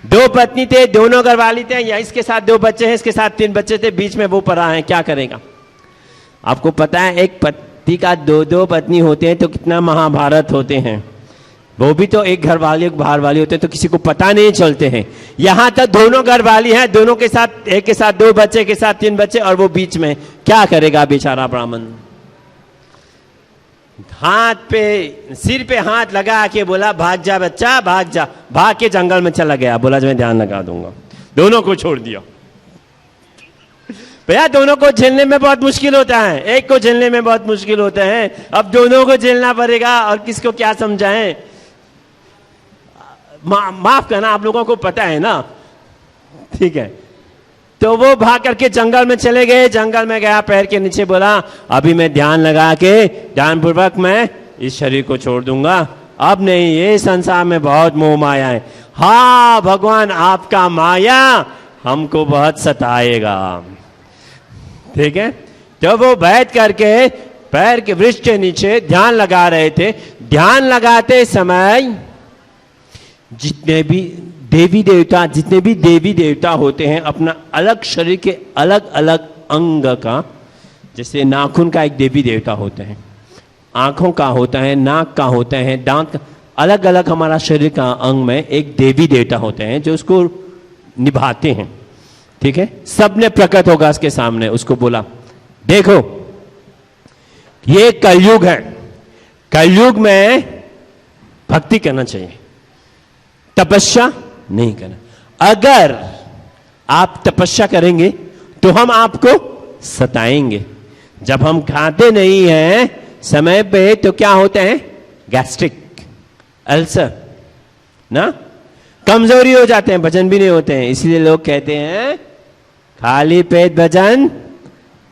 2 पत्नी थे, दोनों घर वाली थे, या इसके साथ 2 बच्चे हैं, इसके साथ 3 बच्चे थे, बीच में वो पड़ा है, क्या करेगा। आपको पता है एक पति का 2 पत्नी होते हैं तो कितना महाभारत होते हैं। वो भी तो एक घर वाले बाहर वाले होते हैं तो किसी को पता नहीं चलते हैं। यहां तक दोनों घर वाली हैं, दोनों के साथ, एक के साथ 2 बच्चे, के साथ 3 बच्चे, और वो बीच में क्या करेगा बेचारा ब्राह्मण। हाथ पे, सिर पे हाथ लगा के बोला भाग जा बच्चा, भाग जा। भाग के जंगल में चला गया, बोला जो मैं ध्यान लगा दूंगा। दोनों को छोड़ दिया। भैया दोनों को झेलने में बहुत मुश्किल होता है, एक को झेलने में बहुत मुश्किल होता है, अब दोनों को झेलना पड़ेगा और किसको क्या समझाएं। माफ करना, आप लोगों को पता है ना, ठीक है। तो वो भाग करके जंगल में चले गए। जंगल में गया, पैर के नीचे बोला अभी मैं ध्यान लगा के ध्यानपूर्वक मैं इस शरीर को छोड़ दूंगा, अब नहीं, ये संसार में बहुत मोह माया है। हाँ भगवान, आपका माया हमको बहुत सताएगा, ठीक है। तो वो बैठ करके पैर के वृक्ष के नीचे ध्यान लगा रहे थे। ध्यान लगाते समय जितने भी देवी देवता होते हैं, अपना अलग शरीर के अलग अलग अंग का, जैसे नाखून का एक देवी देवता होते हैं, आंखों का होता है, नाक का होता है, दांत का, अलग अलग हमारा शरीर का अंग में एक देवी देवता होते हैं जो उसको निभाते हैं, ठीक है। सबने प्रकट होगा उसके सामने, उसको बोला देखो ये कलयुग है, कलयुग में भक्ति करना चाहिए, तपस्या नहीं करना। अगर आप तपस्या करेंगे तो हम आपको सताएंगे। जब हम खाते नहीं हैं समय पे तो क्या होते हैं, गैस्ट्रिक, अल्सर ना, कमजोरी हो जाते हैं, भजन भी नहीं होते हैं। इसलिए लोग कहते हैं खाली पेट भजन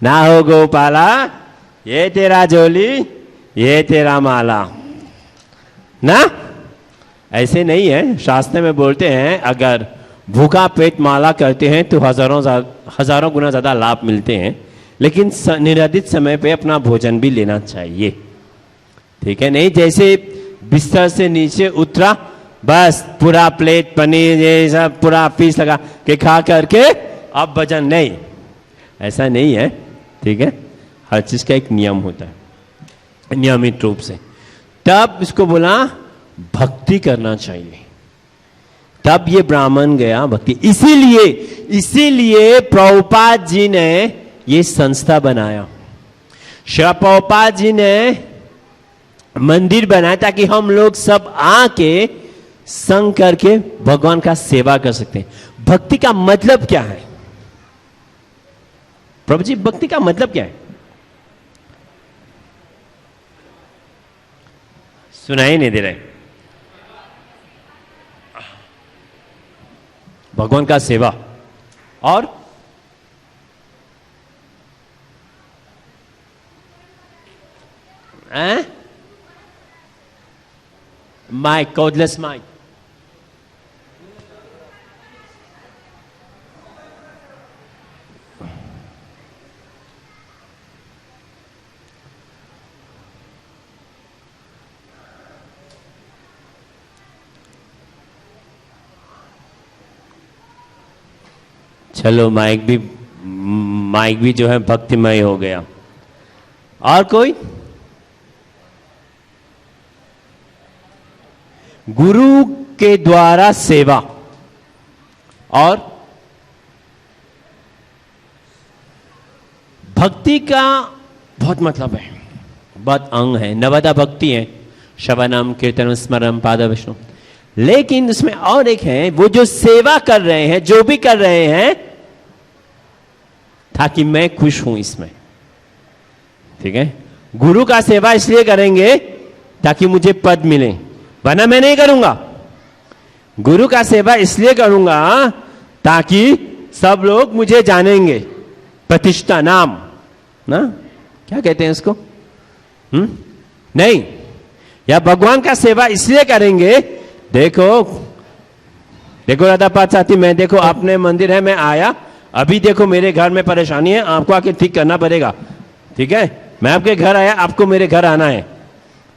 ना हो गोपाला, ये तेरा झोली ये तेरा माला ना। ऐसे नहीं है, शास्त्र में बोलते हैं अगर भूखा पेट माला करते हैं तो हजारों गुना ज्यादा लाभ मिलते हैं, लेकिन निर्धारित समय पे अपना भोजन भी लेना चाहिए, ठीक है। नहीं जैसे बिस्तर से नीचे उतरा बस पूरा प्लेट पनीर ये सब पूरा पीस लगा के खा करके अब भजन नहीं, ऐसा नहीं है, ठीक है। हर चीज का एक नियम होता है, नियमित रूप से। तब इसको बोला भक्ति करना चाहिए, तब ये ब्राह्मण गया भक्ति। इसीलिए प्रभुपाद जी ने ये संस्था बनाया, श्री प्रभुपाद जी ने मंदिर बनाया ताकि हम लोग सब आके संग करके भगवान का सेवा कर सकते हैं। भक्ति का मतलब क्या है प्रभु जी, भक्ति का मतलब क्या है? सुनाई नहीं दे रहे। भगवान का सेवा और माइक, कॉर्डलेस माइक। चलो माइक भी जो है भक्तिमय हो गया। और कोई? गुरु के द्वारा सेवा और भक्ति का बहुत मतलब है, बहुत अंग है। नवदा भक्ति है, श्रवणम कीर्तनम स्मरणम पाद विष्णु। लेकिन उसमें और एक है, वो जो सेवा कर रहे हैं, जो भी कर रहे हैं, ताकि मैं खुश हूं इसमें, ठीक है। गुरु का सेवा इसलिए करेंगे ताकि मुझे पद मिले, वरना मैं नहीं करूंगा। गुरु का सेवा इसलिए करूंगा ताकि सब लोग मुझे जानेंगे, प्रतिष्ठा, नाम ना, क्या कहते हैं इसको, नहीं। या भगवान का सेवा इसलिए करेंगे, देखो राधा पाठ साथी, मैं देखो अपने मंदिर है, मैं आया, अभी देखो मेरे घर में परेशानी है, आपको आके ठीक करना पड़ेगा, ठीक है। मैं आपके घर आया, आपको मेरे घर आना है,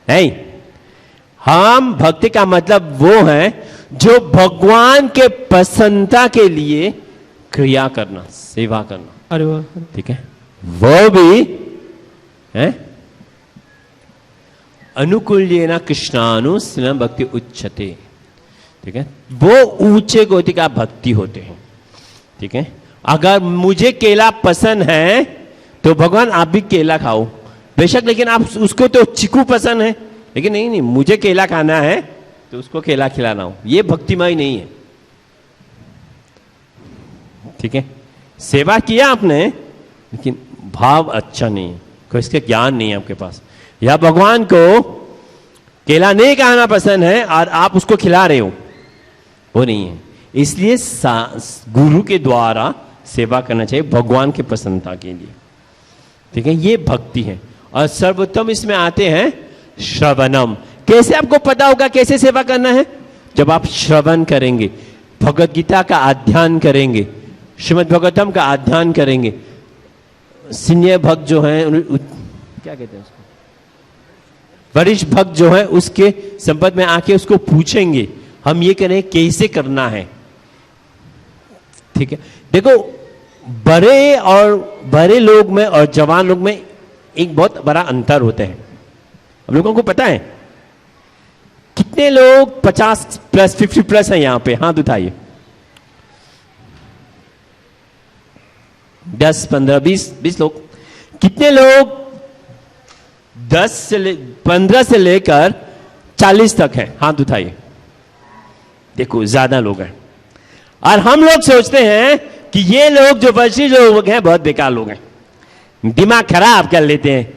नहीं। हम भक्ति का मतलब वो है जो भगवान के प्रसन्नता के लिए क्रिया करना, सेवा करना, अरे वाह, ठीक है। वो भी है अनुकूल्येन कृष्णानुस्थिरम भक्ति उच्चते। ठीक है, वो ऊंचे कोटि का भक्ति होते हैं। ठीक है, अगर मुझे केला पसंद है तो भगवान आप भी केला खाओ बेशक, लेकिन आप उसको तो चीकू पसंद है, लेकिन नहीं नहीं मुझे केला खाना है तो उसको केला खिलाना हो, ये भक्तिमय नहीं है। ठीक है, सेवा किया आपने लेकिन भाव अच्छा नहीं है, कोई इसके ज्ञान नहीं है आपके पास, या भगवान को केला नहीं खाना पसंद है और आप उसको खिला रहे हो, वो नहीं है। इसलिए गुरु के द्वारा सेवा करना चाहिए भगवान की प्रसन्नता के लिए। ठीक है, ये भक्ति है। और सर्वोत्तम इसमें आते हैं श्रवणम। कैसे आपको पता होगा कैसे सेवा करना है? जब आप श्रवण करेंगे, भगवत गीता का अध्ययन करेंगे, श्रीमद् भागवतम का अध्ययन करेंगे, सीनियर भक्त जो है क्या कहते हैं उसको, वरिष्ठ भक्त जो है उसके संपर्क में आके उसको पूछेंगे हम ये करें कैसे करना है। ठीक है, देखो बड़े लोग में और जवान लोग में एक बहुत बड़ा अंतर होता है। हम लोगों को पता है कितने लोग 50 प्लस 50 प्लस है यहां पे, हाथ उठाइए। 10 15 20 लोग। कितने लोग 15 से लेकर 40 तक है? हाथ उठाइए। देखो ज्यादा लोग हैं। और हम लोग सोचते हैं कि ये लोग जो वैसे लोग हैं बहुत बेकार लोग हैं, दिमाग खराब कर लेते हैं,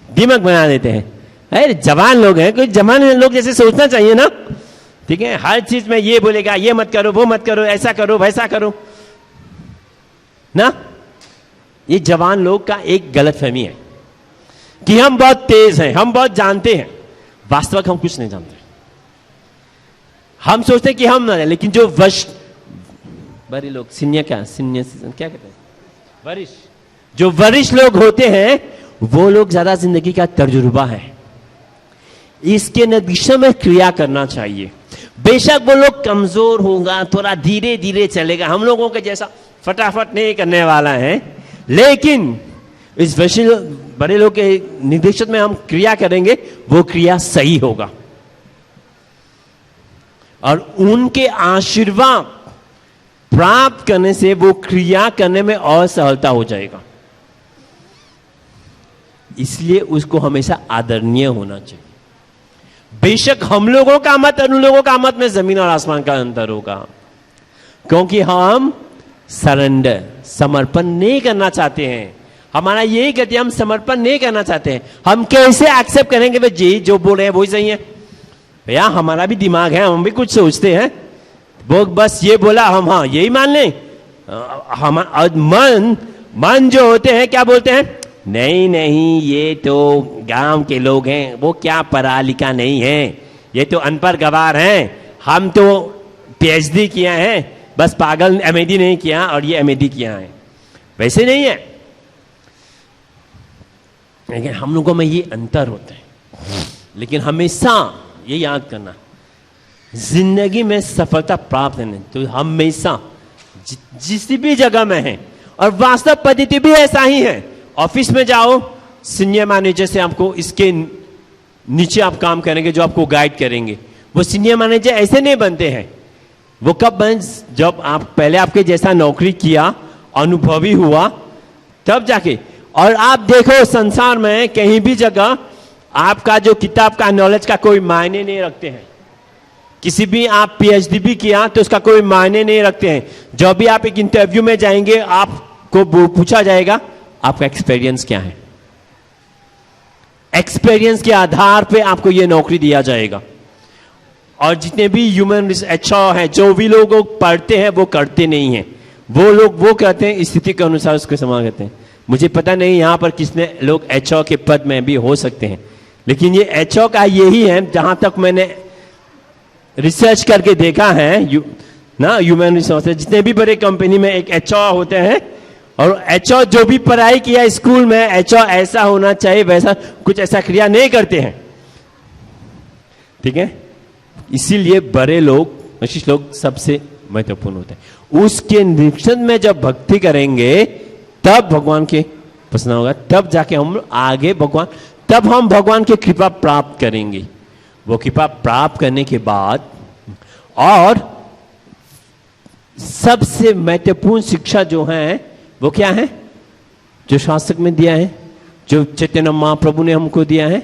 दिमाग बना देते हैं। अरे जवान लोग हैं, कोई जवान लोग जैसे सोचना चाहिए ना। ठीक है, हर चीज में ये बोलेगा ये मत करो वो मत करो, ऐसा करो वैसा करो ना। ये जवान लोग का एक गलतफहमी है कि हम बहुत तेज हैं, हम बहुत जानते हैं। वास्तविक हम कुछ नहीं जानते। हम सोचते हैं कि हम ना, लेकिन जो बड़े लोग सीनियर क्या कहते हैं, वरिष्ठ, जो वरिष्ठ लोग होते हैं वो लोग ज्यादा जिंदगी का तजुर्बा है, इसके नतीजे में क्रिया करना चाहिए। बेशक वो लोग कमजोर होगा, थोड़ा धीरे धीरे चलेगा, हम लोगों के जैसा फटाफट नहीं करने वाला है, लेकिन इस बड़े लोग के निर्देशन में हम क्रिया करेंगे, वो क्रिया सही होगा और उनके आशीर्वाद प्राप्त करने से वो क्रिया करने में और सरलता हो जाएगा। इसलिए उसको हमेशा आदरणीय होना चाहिए। बेशक हम लोगों का मत और उन लोगों का मत में जमीन और आसमान का अंतर होगा, क्योंकि हम सरेंडर समर्पण नहीं करना चाहते हैं। हमारा यही गति, हम समर्पण नहीं करना चाहते हैं। हम कैसे एक्सेप्ट करेंगे भाई जी जो बोल रहे हैं वही सही है? भैया हमारा भी दिमाग है, हम भी कुछ सोचते हैं। वो बस ये बोला हम हाँ यही मान लें। हम मन जो होते हैं क्या बोलते हैं, नहीं नहीं ये तो गांव के लोग हैं, वो क्या पढ़ा लिखा नहीं है, ये तो अनपढ़ गवार हैं, हम तो पीएचडी किया है, बस पागल एमएडी नहीं किया और ये एमएडी किया है। वैसे नहीं है, लेकिन हम लोगों में ये अंतर होता है। लेकिन हमेशा ये याद करना, जिंदगी में सफलता प्राप्त है तो हमेशा जिस भी जगह में है, और वास्तव पद्धति भी ऐसा ही है। ऑफिस में जाओ, सीनियर मैनेजर से आपको इसके नीचे आप काम करेंगे जो आपको गाइड करेंगे। वो सीनियर मैनेजर ऐसे नहीं बनते हैं। वो कब बन, जब आप पहले आपके जैसा नौकरी किया, अनुभवी हुआ, तब जाके। और आप देखो संसार में कहीं भी जगह आपका जो किताब का नॉलेज का कोई मायने नहीं रखते हैं। किसी भी आप पीएचडी भी किया तो उसका कोई मायने नहीं रखते हैं। जब भी आप एक इंटरव्यू में जाएंगे आपको पूछा जाएगा आपका एक्सपीरियंस क्या है। एक्सपीरियंस के आधार पे आपको यह नौकरी दिया जाएगा। और जितने भी ह्यूमन एचआर हैं, जो भी लोग पढ़ते हैं वो करते नहीं हैं। वो लोग वो कहते हैं स्थिति के अनुसार उसको समान करते हैं। मुझे पता नहीं यहां पर किसने लोग एचआर के पद में भी हो सकते हैं, लेकिन ये एचआर का यही है, जहां तक मैंने रिसर्च करके देखा है ना, ह्यूमन रिसोर्सेज जितने भी बड़े कंपनी में एक एचआर होते हैं, और एचआर जो भी पढ़ाई किया स्कूल में, एचआर ऐसा होना चाहिए वैसा कुछ ऐसा क्रिया नहीं करते हैं। ठीक है, इसीलिए बड़े लोग, विशिष्ट लोग सबसे महत्वपूर्ण होते हैं। उसके निरीक्षण में जब भक्ति करेंगे तब भगवान के प्रसन्न होगा, तब जाके हम आगे भगवान, तब हम भगवान की कृपा प्राप्त करेंगे। वो कृपा प्राप्त करने के बाद और सबसे महत्वपूर्ण शिक्षा जो है वो क्या है, जो शास्त्र में दिया है, जो चैतन्य महाप्रभु ने हमको दिया है,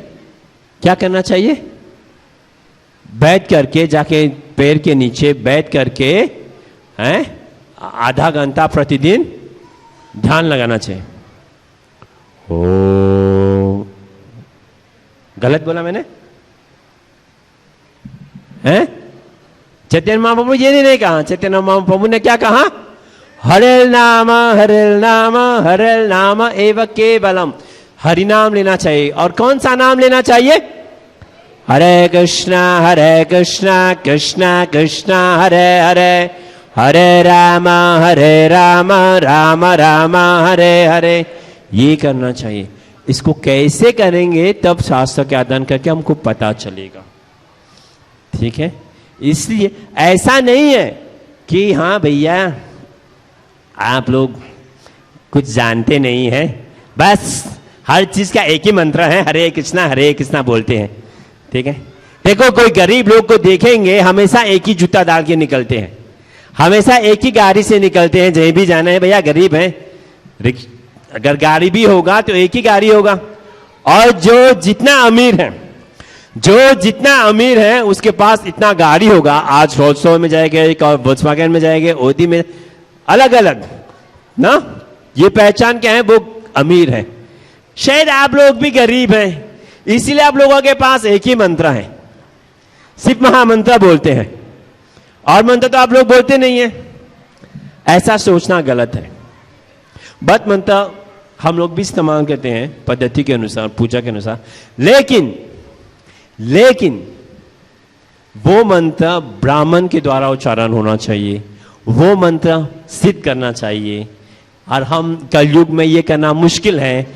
क्या करना चाहिए? बैठ करके, जाके पैर के नीचे बैठ करके हैं, आधा घंटा प्रतिदिन ध्यान लगाना चाहिए। ओ, गलत बोला मैंने? हैं? चैतन्य महाप्रभु ये नहीं कहा। चैतन्य महाप्रभु ने क्या कहा? हरेल नाम हरेल नाम एव केवलम। हरि नाम लेना चाहिए। और कौन सा नाम लेना चाहिए? हरे कृष्णा कृष्णा कृष्णा हरे हरे, हरे राम राम राम हरे हरे। ये करना चाहिए। इसको कैसे करेंगे तब शास्त्र के अध्ययन करके हमको पता चलेगा। ठीक है, इसलिए ऐसा नहीं है कि हाँ भैया आप लोग कुछ जानते नहीं हैं, बस हर चीज का एक ही मंत्र है, हरे कृष्णा बोलते हैं। ठीक है, देखो कोई गरीब लोग को देखेंगे हमेशा एक ही जूता डाल के निकलते हैं, हमेशा एक ही गाड़ी से निकलते हैं। जहीं भी जाना है भैया गरीब हैं, अगर गाड़ी भी होगा तो एक ही गाड़ी होगा। और जो जितना अमीर है उसके पास इतना गाड़ी होगा। आज रोल्स रॉयस में जाएंगे, एक और वोल्क्सवैगन में जाएंगे, ओडी में, अलग अलग ना। ये पहचान क्या है? वो अमीर है। शायद आप लोग भी गरीब हैं, इसीलिए आप लोगों के पास एक ही मंत्र है, सिर्फ महामंत्र बोलते हैं, और मंत्र तो आप लोग बोलते नहीं है। ऐसा सोचना गलत है। बट मंत्र हम लोग भी इस्तेमाल करते हैं पद्धति के अनुसार, पूजा के अनुसार, लेकिन वो मंत्र ब्राह्मण के द्वारा उच्चारण होना चाहिए, वो मंत्र सिद्ध करना चाहिए। और हम कलयुग में ये करना मुश्किल है,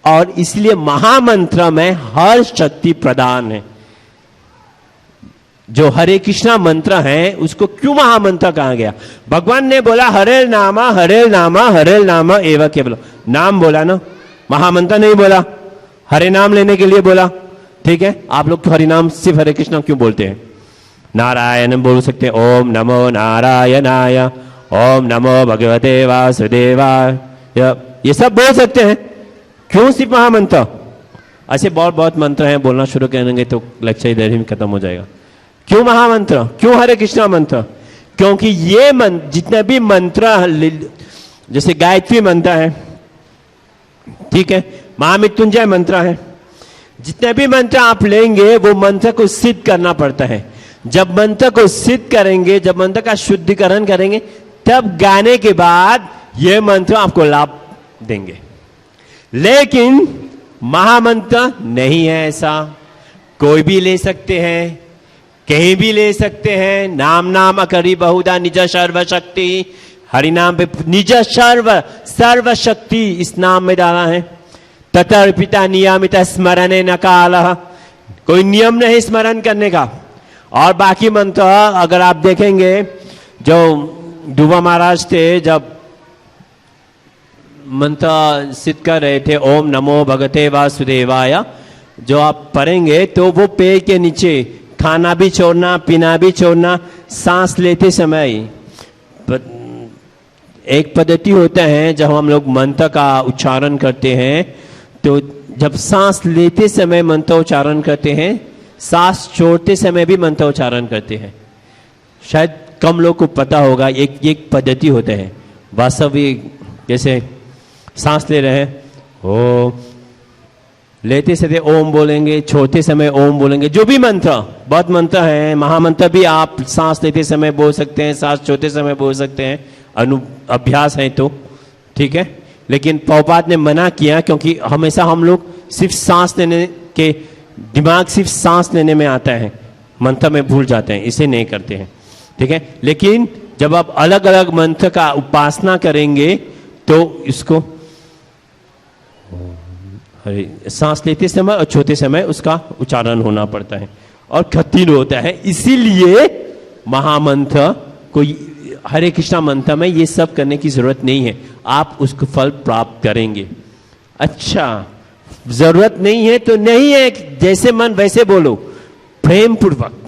और इसलिए महामंत्र में हर शक्ति प्रदान है। जो हरे कृष्णा मंत्र है उसको क्यों महामंत्र कहा गया? भगवान ने बोला हरे नाम एवं केवल। नाम बोला ना, महामंत्र नहीं बोला, हरे नाम लेने के लिए बोला। ठीक है, आप लोग तो हरि नाम सिर्फ हरे कृष्णा क्यों बोलते हैं? नारायण बोल सकते हैं, ओम नमो नारायणाय, ओम नमो भगवते वासुदेवाय, ये सब बोल सकते हैं। क्यों सिर्फ महामंत्र? ऐसे बहुत मंत्र हैं, बोलना शुरू करेंगे तो लेक्चर इधर ही खत्म हो जाएगा। क्यों महामंत्र? क्यों हरे कृष्णा मंत्र? क्योंकि ये जितने भी मंत्र, जैसे गायत्री मंत्र है, ठीक है, महामृत्युंजय मंत्र है, जितने भी मंत्र आप लेंगे वो मंत्र को सिद्ध करना पड़ता है। जब मंत्र को सिद्ध करेंगे, जब मंत्र का शुद्धिकरण करेंगे, तब गाने के बाद ये मंत्र आपको लाभ देंगे। लेकिन महामंत्र नहीं है ऐसा, कोई भी ले सकते हैं, कहीं भी ले सकते हैं। नाम अकरी बहुधा निज सर्व शक्ति, हरि नाम पे निज सर्व शक्ति इस नाम में डाला है। ततर्पिता नियमित स्मरण न काल, कोई नियम नहीं स्मरण करने का। और बाकी मंत्र अगर आप देखेंगे, जो डुबा महाराज थे जब मंत्र सिद्ध कर रहे थे, ओम नमो भगवते वासुदेवाय, जो आप पढ़ेंगे तो वो पेड़ के नीचे खाना भी छोड़ना, पीना भी छोड़ना, सांस लेते समय। एक पद्धति होता है जब हम लोग मंत्र का उच्चारण करते हैं, तो जब सांस लेते समय मंत्र उच्चारण करते हैं, सांस छोड़ते समय भी मंत्र उच्चारण करते हैं। शायद कम लोग को पता होगा, एक पद्धति होता है वास्तविक। जैसे सांस ले रहे हैं, ओ लेते समय ओम बोलेंगे, छोड़ते समय ओम बोलेंगे। जो भी मंत्र, बहुत मंत्र है, महामंत्र भी आप सांस लेते समय बोल सकते हैं, सांस छोड़ते समय बोल सकते हैं, अभ्यास है तो ठीक है। लेकिन प्रभुपाद ने मना किया, क्योंकि हमेशा हम लोग सिर्फ सांस लेने के, दिमाग सिर्फ सांस लेने में आता है, मंत्र में भूल जाते हैं, इसे नहीं करते हैं। ठीक है, लेकिन जब आप अलग अलग मंत्र का उपासना करेंगे तो इसको सांस लेते समय और छोड़ते समय उसका उच्चारण होना पड़ता है, और कठिन होता है। इसीलिए महामंत्र को, हरे कृष्णा मंत्र में ये सब करने की जरूरत नहीं है, आप उसको फल प्राप्त करेंगे। अच्छा, जरूरत नहीं है तो नहीं है, जैसे मन वैसे बोलो, प्रेम पूर्वक।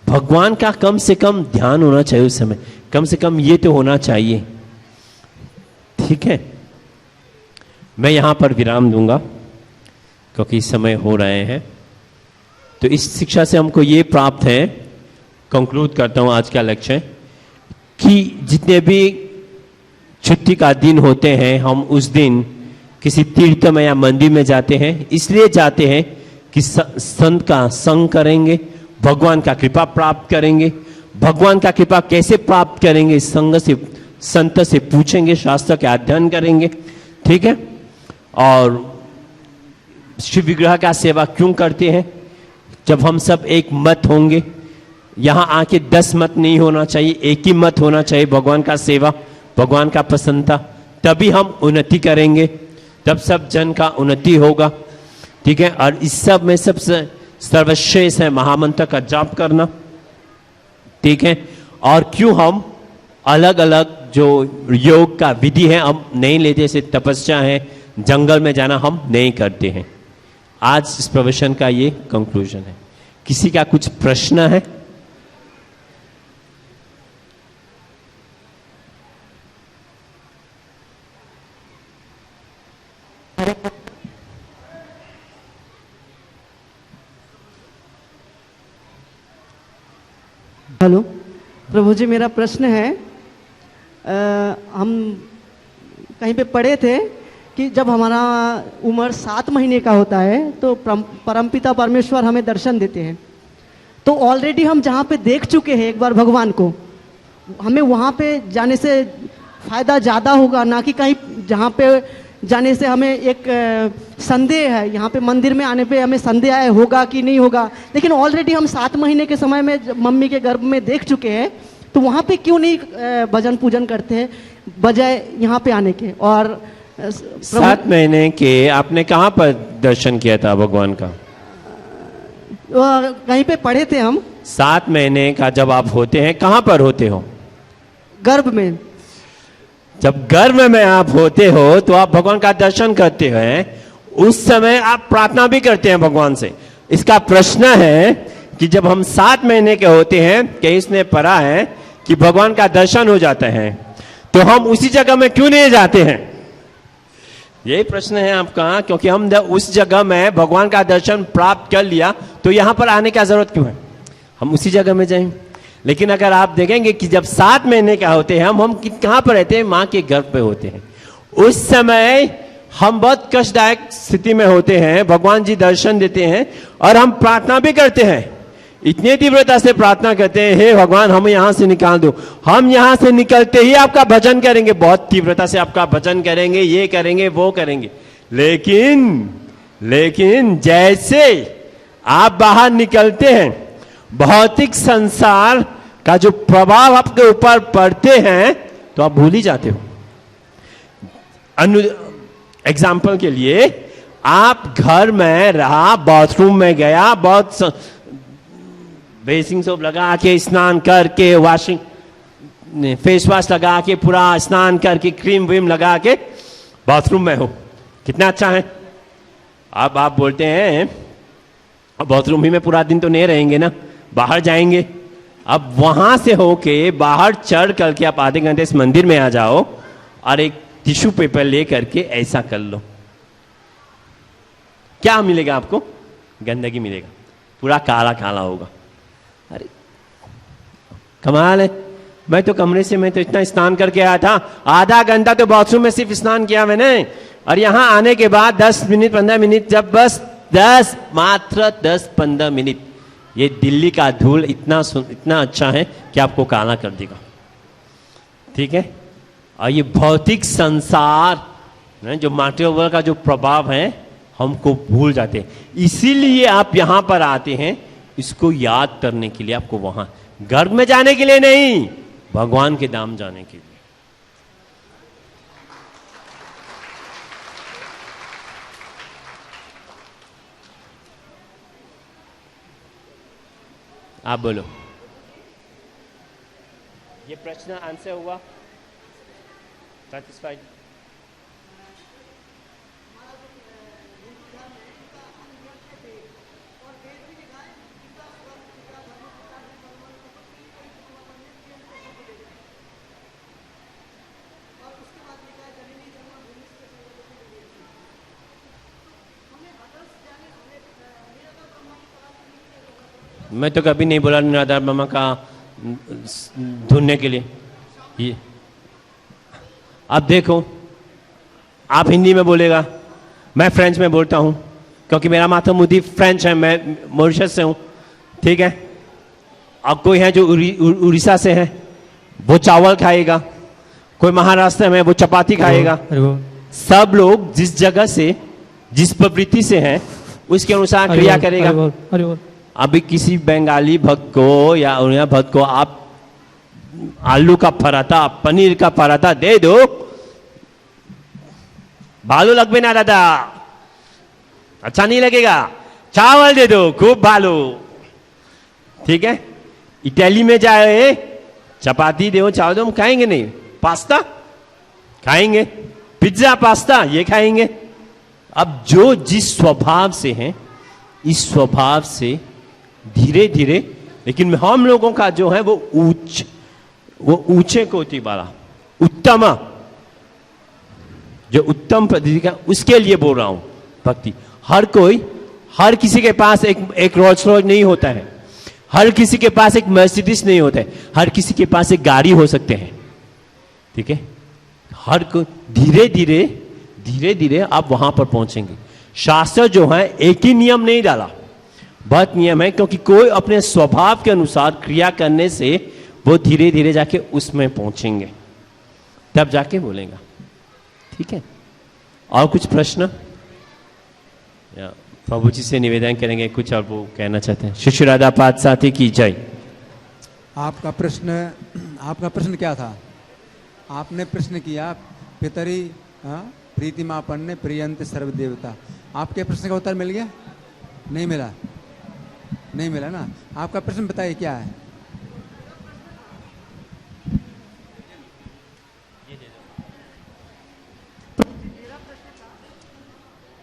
भगवान का कम से कम ध्यान होना चाहिए उस समय, कम से कम ये तो होना चाहिए। ठीक है, मैं यहां पर विराम दूंगा क्योंकि समय हो रहे हैं। तो इस शिक्षा से हमको ये प्राप्त है, कंक्लूड करता हूं आज का लेक्चर, कि जितने भी छुट्टी का दिन होते हैं, हम उस दिन किसी तीर्थ में या मंदिर में जाते हैं, इसलिए जाते हैं कि संत का संग करेंगे, भगवान का कृपा प्राप्त करेंगे। भगवान का कृपा कैसे प्राप्त करेंगे? संग से, संत से पूछेंगे, शास्त्र के अध्ययन करेंगे। ठीक है, और शिव विग्रह का सेवा क्यों करते हैं? जब हम सब एक मत होंगे, यहां आके 10 मत नहीं होना चाहिए, एक ही मत होना चाहिए, भगवान का सेवा, भगवान का प्रसन्नता, तभी हम उन्नति करेंगे, तब सब जन का उन्नति होगा। ठीक है, और इस सब में सबसे सर्वश्रेष्ठ है महामंत्र का जाप करना। ठीक है, और क्यों हम अलग अलग जो योग का विधि है हम नहीं लेते, जैसे तपस्या है, जंगल में जाना हम नहीं करते हैं। आज इस प्रवचन का ये कंक्लूजन है। किसी का कुछ प्रश्न है? हेलो प्रभु जी, मेरा प्रश्न है, हम कहीं पे पढ़े थे कि जब हमारा उम्र 7 महीने का होता है तो परमपिता परमेश्वर हमें दर्शन देते हैं। तो ऑलरेडी हम जहाँ पे देख चुके हैं एक बार भगवान को, हमें वहाँ पे जाने से फायदा ज़्यादा होगा, ना कि कहीं जहाँ पे जाने से हमें एक संदेह है, यहाँ पे मंदिर में आने पे हमें संदेह है होगा कि नहीं होगा। लेकिन ऑलरेडी हम 7 महीने के समय में मम्मी के गर्भ में देख चुके हैं, तो वहाँ पे क्यों नहीं भजन पूजन करते हैं बजाय यहाँ पे आने के? और 7 महीने के आपने कहाँ पर दर्शन किया था भगवान का? कहीं पे पढ़े थे हम। 7 महीने का जब आप होते हैं, कहाँ पर होते हो? गर्भ में। जब गर्भ में आप होते हो तो आप भगवान का दर्शन करते हैं, उस समय आप प्रार्थना भी करते हैं भगवान से। इसका प्रश्न है कि जब हम 7 महीने के होते हैं, कहीं इसने पढ़ा है कि भगवान का दर्शन हो जाता है, तो हम उसी जगह में क्यों नहीं जाते हैं? यही प्रश्न है आपका, क्योंकि हम उस जगह में भगवान का दर्शन प्राप्त कर लिया, तो यहां पर आने का जरूरत क्यों है? हम उसी जगह में जाएंगे। लेकिन अगर आप देखेंगे कि जब 7 महीने का होते हैं, हम कहाँ पर रहते हैं? माँ के गर्भ पे होते हैं। उस समय हम बहुत कष्टदायक स्थिति में होते हैं, भगवान जी दर्शन देते हैं और हम प्रार्थना भी करते हैं, इतनी तीव्रता से प्रार्थना करते हैं, हे भगवान हमें यहां से निकाल दो। हम यहां से निकलते ही आपका भजन करेंगे, बहुत तीव्रता से आपका भजन करेंगे, ये करेंगे वो करेंगे। लेकिन जैसे आप बाहर निकलते हैं, भौतिक संसार का जो प्रभाव आपके ऊपर पड़ते हैं, तो आप भूल ही जाते हो। एग्जाम्पल के लिए, आप घर में रहा, बाथरूम में गया, बहुत बेसिंग सोप लगा के, स्नान करके, वॉशिंग फेस वॉश लगा के, पूरा स्नान करके, क्रीम व्रीम लगा के बाथरूम में हो, कितना अच्छा है। अब आप बोलते हैं बाथरूम ही में पूरा दिन तो नहीं रहेंगे ना, बाहर जाएंगे। अब वहां से होके बाहर चढ़ करके आप आधे घंटे इस मंदिर में आ जाओ और एक टिश्यू पेपर ले करके ऐसा कर लो, क्या मिलेगा आपको? गंदगी मिलेगा, पूरा काला काला होगा। अरे कमाल है, मैं तो कमरे से मैं तो इतना स्नान करके आया था, आधा घंटा तो बाथरूम में सिर्फ स्नान किया मैंने, और यहां आने के बाद 10 मिनट 15 मिनट, जब बस 10-15 मिनट, ये दिल्ली का धूल इतना अच्छा है कि आपको काला कर देगा। ठीक है, और ये भौतिक संसार जो मटेरियल का जो प्रभाव है, हमको भूल जाते हैं। इसीलिए आप यहां पर आते हैं, इसको याद करने के लिए, आपको वहां गर्भ में जाने के लिए नहीं, भगवान के धाम जाने के लिए। आप बोलो, ये प्रश्न आंसर हुआ? सेटिस्फाइड? मैं तो कभी नहीं बोला निराधार ब्रह्म का ढूंढने के लिए। ये अब देखो, आप हिंदी में बोलेगा, मैं फ्रेंच में बोलता हूँ, क्योंकि मेरा माता मुदी फ्रेंच है, मैं मॉरिशस से हूँ, ठीक है। अब कोई है जो उड़ीसा से है, वो चावल खाएगा, कोई महाराष्ट्र में वो चपाती खाएगा। सब लोग जिस जगह से, जिस प्रवृत्ति से हैं, उसके अनुसार क्रिया करेगा। अभी किसी बंगाली भक्त को या उड़िया भक्त को आप आलू का पराठा, पनीर का पराठा दे दो, भालू लग भी ना दादा, अच्छा नहीं लगेगा। चावल दे दो, खूब भालू, ठीक है। इटली में जाए, चपाती दो, चावल दो, हम खाएंगे नहीं। पास्ता खाएंगे, पिज्जा पास्ता ये खाएंगे। अब जो जिस स्वभाव से हैं, इस स्वभाव से धीरे धीरे, लेकिन हम लोगों का जो है वो ऊंचे कोटि वाला, उत्तम, जो उत्तम पद्धति का, उसके लिए बोल रहा हूं भक्ति। हर किसी के पास एक रोल्स रॉयस नहीं होता है, हर किसी के पास एक मर्सिडीज नहीं होता है, हर किसी के पास एक गाड़ी हो सकते हैं, ठीक है। हर को धीरे धीरे आप वहां पर पहुंचेंगे। शास्त्र जो है एक ही नियम नहीं डाला, बहुत नियम है, क्योंकि कोई अपने स्वभाव के अनुसार क्रिया करने से वो धीरे धीरे जाके उसमें पहुंचेंगे, तब जाके बोलेगा, ठीक है। और कुछ प्रश्न? या प्रभु जी से निवेदन करेंगे कुछ और वो कहना चाहते हैं। शिष्य राधा पाद साथी की जय। आपका प्रश्न क्या था? आपने प्रश्न किया पितरी प्रीतिमापन्ने प्रियंत सर्वदेवता। आपके प्रश्न का उत्तर मिल गया? नहीं मिला? नहीं मिला ना। आपका प्रश्न बताइए क्या है?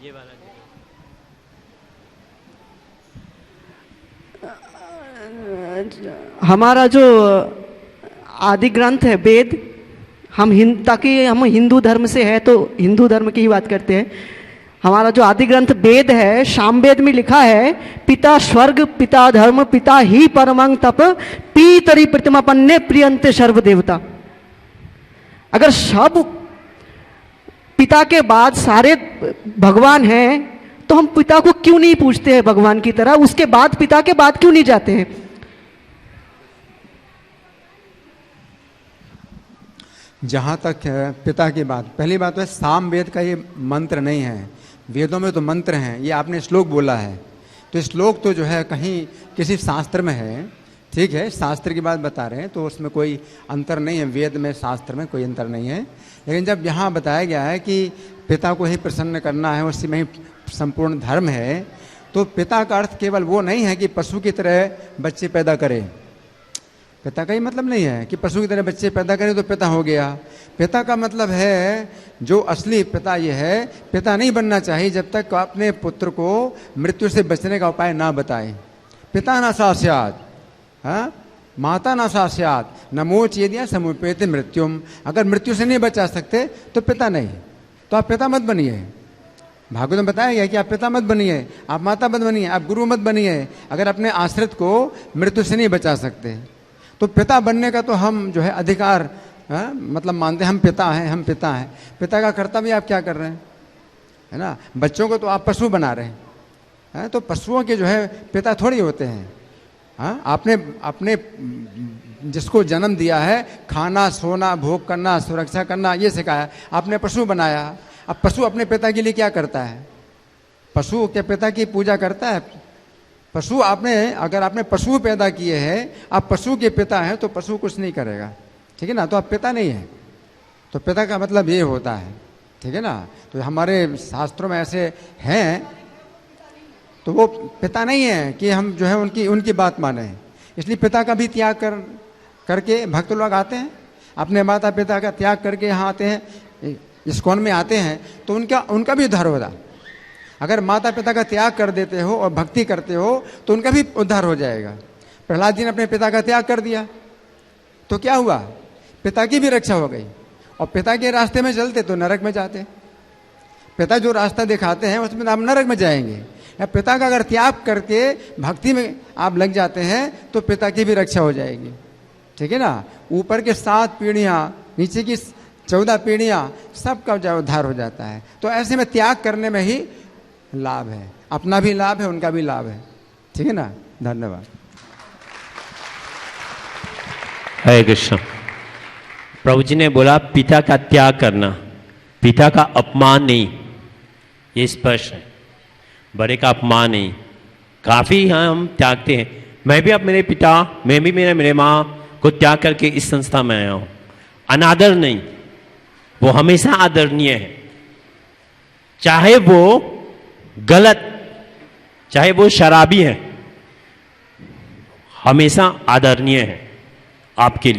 ये वाला हमारा जो आदि ग्रंथ है वेद, ताकि हम हिंदू धर्म से है तो हिंदू धर्म की ही बात करते हैं। हमारा जो आदि ग्रंथ वेद है, सामवेद में लिखा है, पिता स्वर्ग पिता धर्म पिता ही परमं तप पीतरी प्रतिमापन्ने प्रियंते सर्वदेवता। अगर सब पिता के बाद सारे भगवान हैं तो हम पिता को क्यों नहीं पूछते हैं भगवान की तरह? उसके बाद पिता के बाद क्यों नहीं जाते हैं? जहाँ तक है पिता की बात, पहली बात है सामवेद का ये मंत्र नहीं है। वेदों में तो मंत्र हैं, ये आपने श्लोक बोला है, तो श्लोक तो जो है कहीं किसी शास्त्र में है, ठीक है, शास्त्र की बात बता रहे हैं तो उसमें कोई अंतर नहीं है। वेद में शास्त्र में कोई अंतर नहीं है। लेकिन जब यहाँ बताया गया है कि पिता को ही प्रसन्न करना है, उसी में ही संपूर्ण धर्म है, तो पिता का अर्थ केवल वो नहीं है कि पशु की तरह बच्चे पैदा करे। पिता का ही मतलब नहीं है कि पशु की तरह बच्चे पैदा करें तो पिता हो गया। पिता का मतलब है, जो असली पिता ये है, पिता नहीं बनना चाहिए जब तक अपने पुत्र को मृत्यु से बचने का उपाय ना बताए। पिता न सा स्यात्, माता न सा स्यात्, नमोच ये दिया समुपेत मृत्युम। अगर मृत्यु से नहीं बचा सकते तो पिता नहीं, तो आप पिता मत बनिए। भागवत में बताया गया कि आप पिता मत बनिए, आप माता मत बनिए, आप गुरु मत बनिए, अगर अपने आश्रित को मृत्यु से नहीं बचा सकते। तो पिता बनने का तो हम जो है अधिकार मतलब मानते हैं, हम पिता हैं, हम पिता हैं। पिता का कर्तव्य आप क्या कर रहे हैं, है ना। बच्चों को तो आप पशु बना रहे हैं, तो पशुओं के जो है पिता थोड़ी होते हैं। आपने अपने जिसको जन्म दिया है, खाना सोना भोग करना सुरक्षा करना ये सिखाया, आपने पशु बनाया। अब पशु अपने पिता के लिए क्या करता है? पशु के पिता की पूजा करता है? पशु अगर आपने पशु पैदा किए हैं, आप पशु के पिता हैं, तो पशु कुछ नहीं करेगा, ठीक है ना। तो आप पिता नहीं है, तो पिता का मतलब ये होता है, ठीक है ना। तो हमारे शास्त्रों में ऐसे हैं, तो वो पिता नहीं है कि हम जो है उनकी बात माने। इसलिए पिता का भी त्याग करके भक्त लोग आते हैं, अपने माता पिता का त्याग करके यहाँ आते हैं, इस्कॉन में आते हैं, तो उनका भी उद्धार होगा। अगर माता पिता का त्याग कर देते हो और भक्ति करते हो तो उनका भी उद्धार हो जाएगा। प्रहलाद जी ने अपने पिता का त्याग कर दिया तो क्या हुआ? पिता की भी रक्षा हो गई। और पिता के रास्ते में चलते तो नरक में जाते। पिता जो रास्ता दिखाते हैं उसमें आप नरक में जाएंगे, या पिता का अगर त्याग करके भक्ति में आप लग जाते हैं तो पिता की भी रक्षा हो जाएगी, ठीक है ना। ऊपर के 7 पीढ़ियाँ, नीचे की 14 पीढ़ियाँ, सबका जो उद्धार हो जाता है। तो ऐसे में त्याग करने में ही लाभ है, अपना भी लाभ है, उनका भी लाभ है, ठीक है ना। धन्यवाद। हरे कृष्ण। प्रभु जी ने बोला पिता का त्याग करना, पिता का अपमान नहीं, ये स्पष्ट है। बड़े का अपमान नहीं, काफ़ी यहाँ हम त्यागते हैं। मैं भी अब मेरे पिता, मैं भी मेरे माँ को त्याग करके इस संस्था में आया हूँ। अनादर नहीं, वो हमेशा आदरणीय है, चाहे वो गलत, चाहे वो शराबी है, हमेशा आदरणीय है आपके लिए।